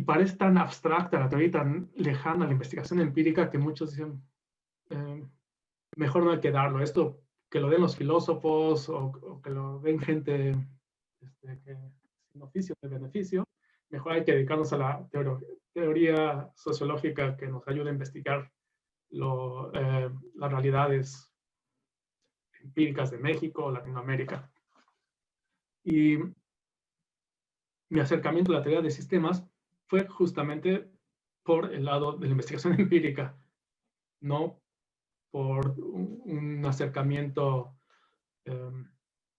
parece tan abstracta la teoría, tan lejana la investigación empírica que muchos dicen, mejor no hay que darlo. Esto que lo den los filósofos o que lo den gente que sin oficio de beneficio, mejor hay que dedicarnos a la teoría sociológica que nos ayude a investigar las realidades empíricas de México, Latinoamérica. Y mi acercamiento a la teoría de sistemas fue justamente por el lado de la investigación empírica, no por un acercamiento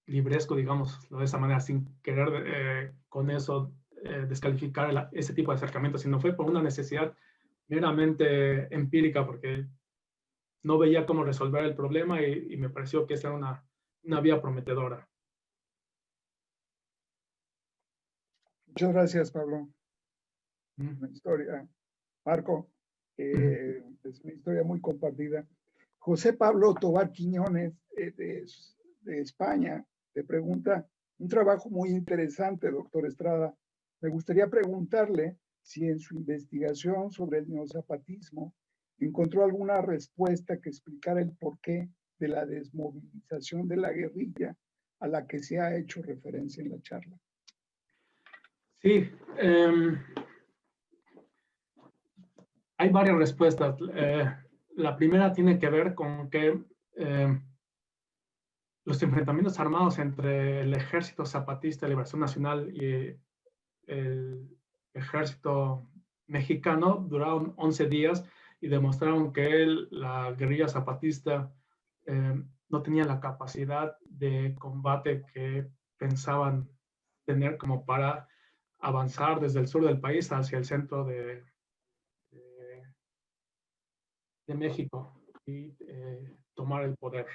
libresco, digamos, de esa manera, sin querer con eso descalificar ese tipo de acercamiento, sino fue por una necesidad meramente empírica, porque no veía cómo resolver el problema y me pareció que esa era una vía prometedora. Muchas gracias, Pablo. una historia, Marco, es una historia muy compartida. José Pablo Tobar Quiñones, de España, te pregunta, un trabajo muy interesante, doctor Estrada. Me gustaría preguntarle si en su investigación sobre el neozapatismo encontró alguna respuesta que explicara el porqué de la desmovilización de la guerrilla a la que se ha hecho referencia en la charla. Sí, hay varias respuestas. La primera tiene que ver con que los enfrentamientos armados entre el Ejército Zapatista de Liberación Nacional y el Ejército Mexicano duraron 11 días y demostraron que la guerrilla zapatista no tenía la capacidad de combate que pensaban tener como para avanzar desde el sur del país hacia el centro de México y tomar el poder.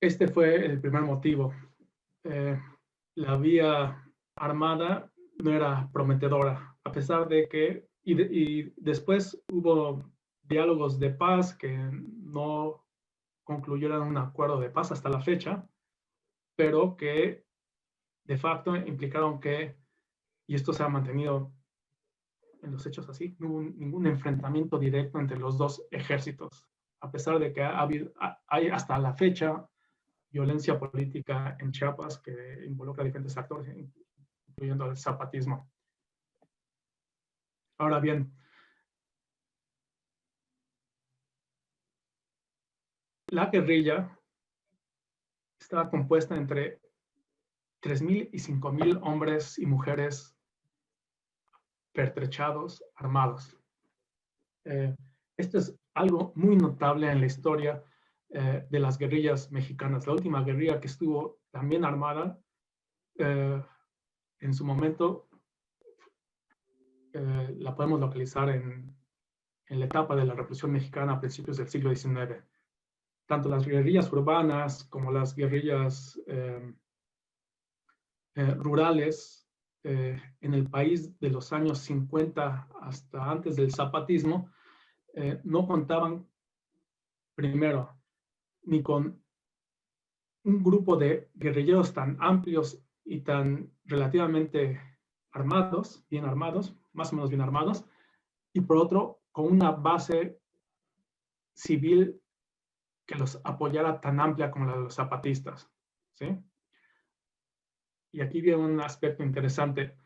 Este fue el primer motivo. La vía armada no era prometedora, a pesar de que, y después hubo diálogos de paz que no concluyeron un acuerdo de paz hasta la fecha, pero que de facto implicaron que, y esto se ha mantenido en los hechos así, no hubo ningún enfrentamiento directo entre los dos ejércitos, a pesar de que hay hasta la fecha violencia política en Chiapas que involucra a diferentes actores, incluyendo el zapatismo. Ahora bien, la guerrilla estaba compuesta entre 3,000 y 5,000 hombres y mujeres pertrechados, armados. Esto es algo muy notable en la historia de las guerrillas mexicanas. La última guerrilla que estuvo también armada, en su momento, la podemos localizar en la etapa de la Revolución Mexicana a principios del siglo XIX. Tanto las guerrillas urbanas como las guerrillas rurales en el país de los años 50 hasta antes del zapatismo no contaban, primero, ni con un grupo de guerrilleros tan amplios y tan relativamente armados, bien armados, más o menos bien armados, y por otro, con una base civil que los apoyara tan amplia como la de los zapatistas, ¿sí? Y aquí viene un aspecto interesante.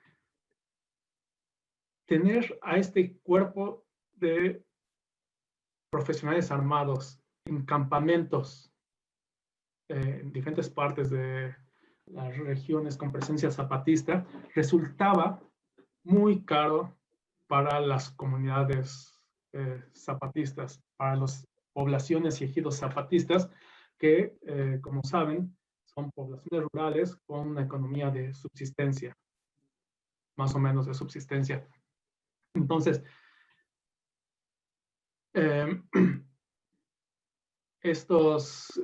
Tener a este cuerpo de profesionales armados en campamentos en diferentes partes de las regiones con presencia zapatista resultaba muy caro para las comunidades zapatistas, para las poblaciones y ejidos zapatistas que, como saben, son poblaciones rurales con una economía de subsistencia, más o menos de subsistencia. Entonces, estos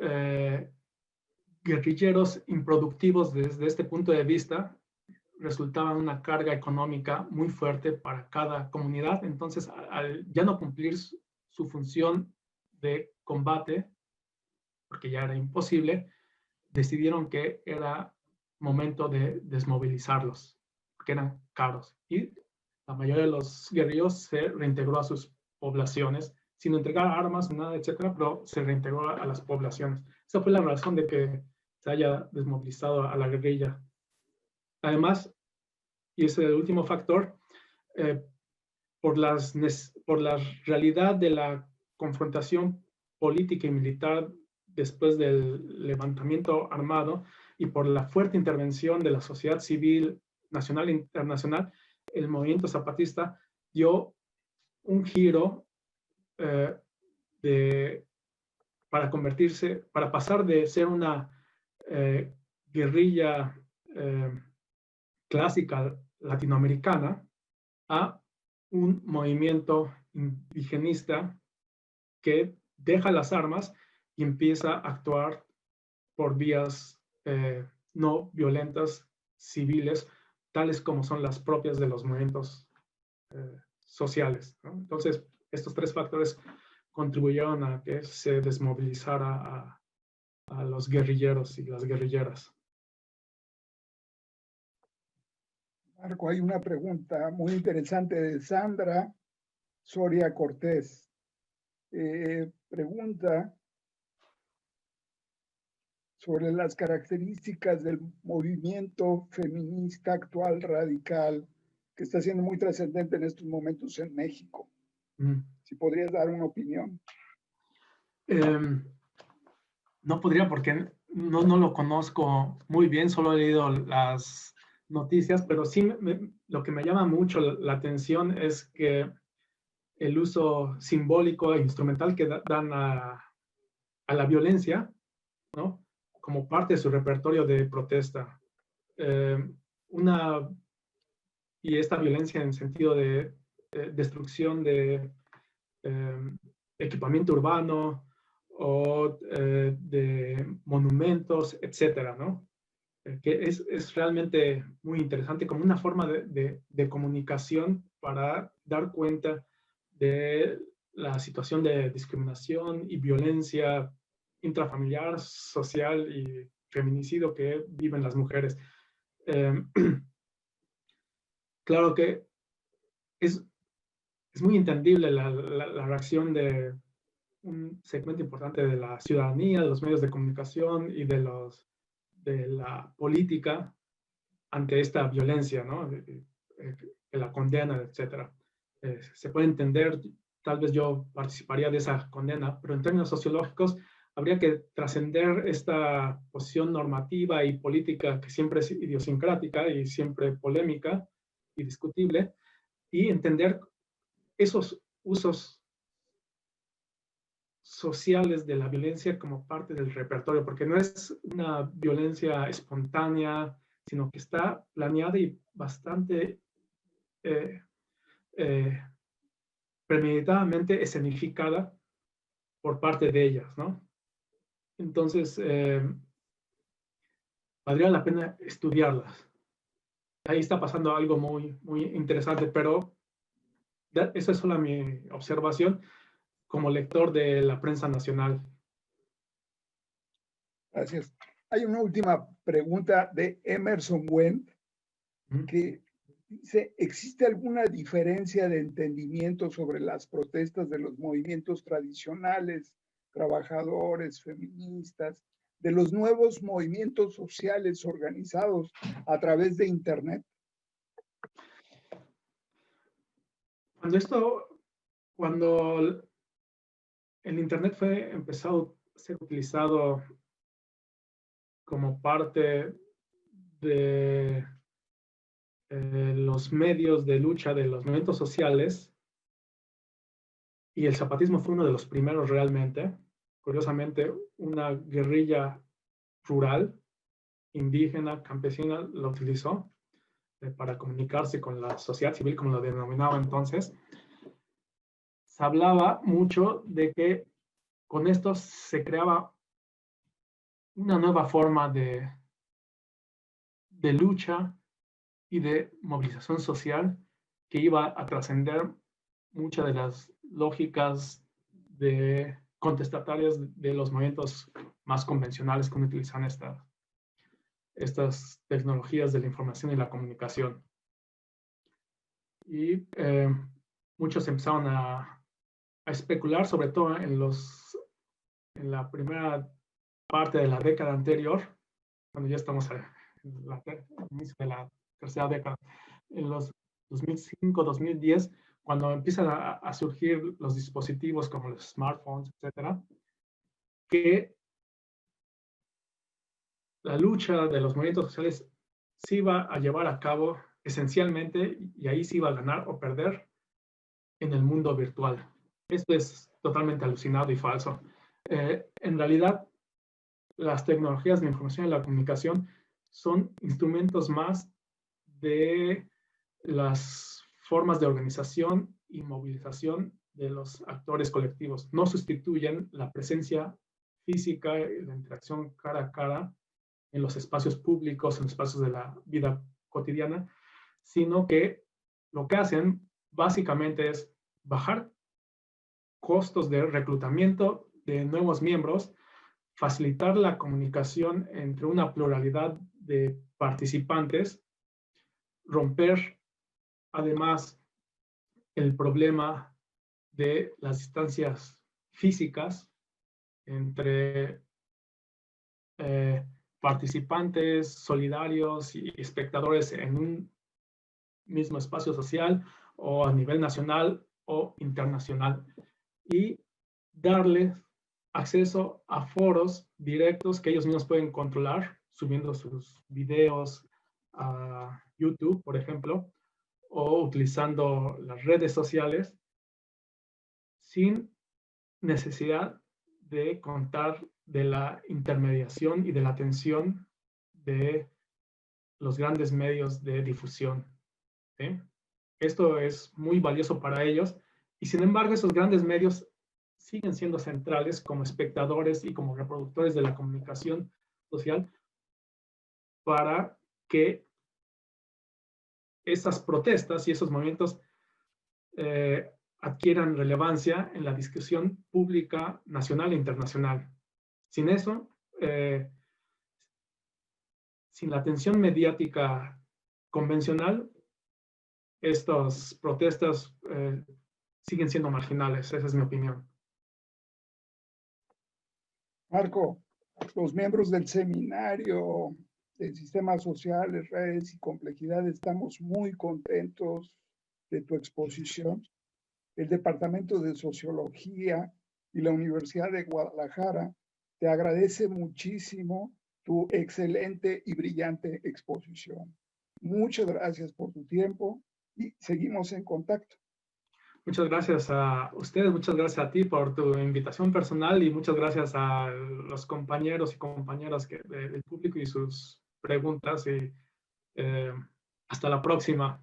guerrilleros improductivos desde este punto de vista resultaban una carga económica muy fuerte para cada comunidad. Entonces, al ya no cumplir su función de combate, porque ya era imposible, decidieron que era momento de desmovilizarlos, porque eran caros. Y la mayoría de los guerrilleros se reintegró a sus poblaciones, sin entregar armas, nada, etcétera, pero se reintegró a las poblaciones. Esa fue la razón de que se haya desmovilizado a la guerrilla. Además, y ese es el último factor, por la realidad de la confrontación política y militar después del levantamiento armado y por la fuerte intervención de la sociedad civil nacional e internacional, el movimiento zapatista dio un giro para pasar de ser una guerrilla clásica latinoamericana a un movimiento indigenista que deja las armas y empieza a actuar por vías no violentas civiles, tales como son las propias de los movimientos sociales, ¿no? Entonces, estos tres factores contribuyeron a que se desmovilizara a los guerrilleros y las guerrilleras. Marco, hay una pregunta muy interesante de Sandra Soria Cortés. Pregunta sobre las características del movimiento feminista actual radical que está siendo muy trascendente en estos momentos en México. Si podrías dar una opinión. No podría porque no lo conozco muy bien, solo he leído las noticias, pero sí lo que me llama mucho la atención es que el uso simbólico e instrumental que dan a la violencia, ¿no? Como parte de su repertorio de protesta. Y esta violencia en sentido de destrucción de equipamiento urbano o de monumentos, etcétera, ¿no? Que es realmente muy interesante como una forma de comunicación para dar cuenta de la situación de discriminación y violencia intrafamiliar, social y feminicidio que viven las mujeres. Claro que es muy entendible la reacción de un segmento importante de la ciudadanía, de los medios de comunicación y de la política ante esta violencia, ¿no? Que la condena, etcétera. Se puede entender, tal vez yo participaría de esa condena, pero en términos sociológicos habría que trascender esta posición normativa y política que siempre es idiosincrática y siempre polémica y discutible, y entender esos usos sociales de la violencia como parte del repertorio, porque no es una violencia espontánea, sino que está planeada y bastante premeditadamente escenificada por parte de ellas, ¿no? Entonces, valdría la pena estudiarlas. Ahí está pasando algo muy, muy interesante, pero esa es solo mi observación como lector de la prensa nacional. Gracias. Hay una última pregunta de Emerson Wendt que dice, ¿existe alguna diferencia de entendimiento sobre las protestas de los movimientos tradicionales, trabajadores, feministas, de los nuevos movimientos sociales organizados a través de Internet? Cuando el Internet fue empezado a ser utilizado como parte de los medios de lucha de los movimientos sociales, y el zapatismo fue uno de los primeros realmente, curiosamente, una guerrilla rural, indígena, campesina, lo utilizó para comunicarse con la sociedad civil, como lo denominaba entonces. Se hablaba mucho de que con esto se creaba una nueva forma de lucha y de movilización social que iba a trascender muchas de las lógicas contestatarias de los movimientos más convencionales que utilizan estas tecnologías de la información y la comunicación. Y muchos empezaron a especular, sobre todo en la primera parte de la década anterior, cuando ya estamos en el inicio de la tercera década, en los 2005, 2010, cuando empiezan a surgir los dispositivos como los smartphones, etcétera, que la lucha de los movimientos sociales se iba a llevar a cabo esencialmente, y ahí se iba a ganar o perder, en el mundo virtual. Esto es totalmente alucinado y falso. En realidad, las tecnologías de la información y la comunicación son instrumentos más de las formas de organización y movilización de los actores colectivos. No sustituyen la presencia física y la interacción cara a cara en los espacios públicos, en los espacios de la vida cotidiana, sino que lo que hacen básicamente es bajar costos de reclutamiento de nuevos miembros, facilitar la comunicación entre una pluralidad de participantes, romper además el problema de las distancias físicas entre participantes, solidarios y espectadores en un mismo espacio social o a nivel nacional o internacional, y darles acceso a foros directos que ellos mismos pueden controlar, subiendo sus videos a YouTube, por ejemplo, o utilizando las redes sociales, sin necesidad de contar de la intermediación y de la atención de los grandes medios de difusión, ¿sí? Esto es muy valioso para ellos, y sin embargo esos grandes medios siguen siendo centrales como espectadores y como reproductores de la comunicación social para que esas protestas y esos movimientos adquieran relevancia en la discusión pública nacional e internacional. Sin eso, sin la atención mediática convencional, estas protestas siguen siendo marginales. Esa es mi opinión. Marco, los miembros del seminario de sistemas sociales, redes y complejidad estamos muy contentos de tu exposición. El Departamento de Sociología y la Universidad de Guadalajara te agradece muchísimo tu excelente y brillante exposición. Muchas gracias por tu tiempo y seguimos en contacto. Muchas gracias a ustedes, muchas gracias a ti por tu invitación personal y muchas gracias a los compañeros y compañeras del público y sus preguntas. Y hasta la próxima.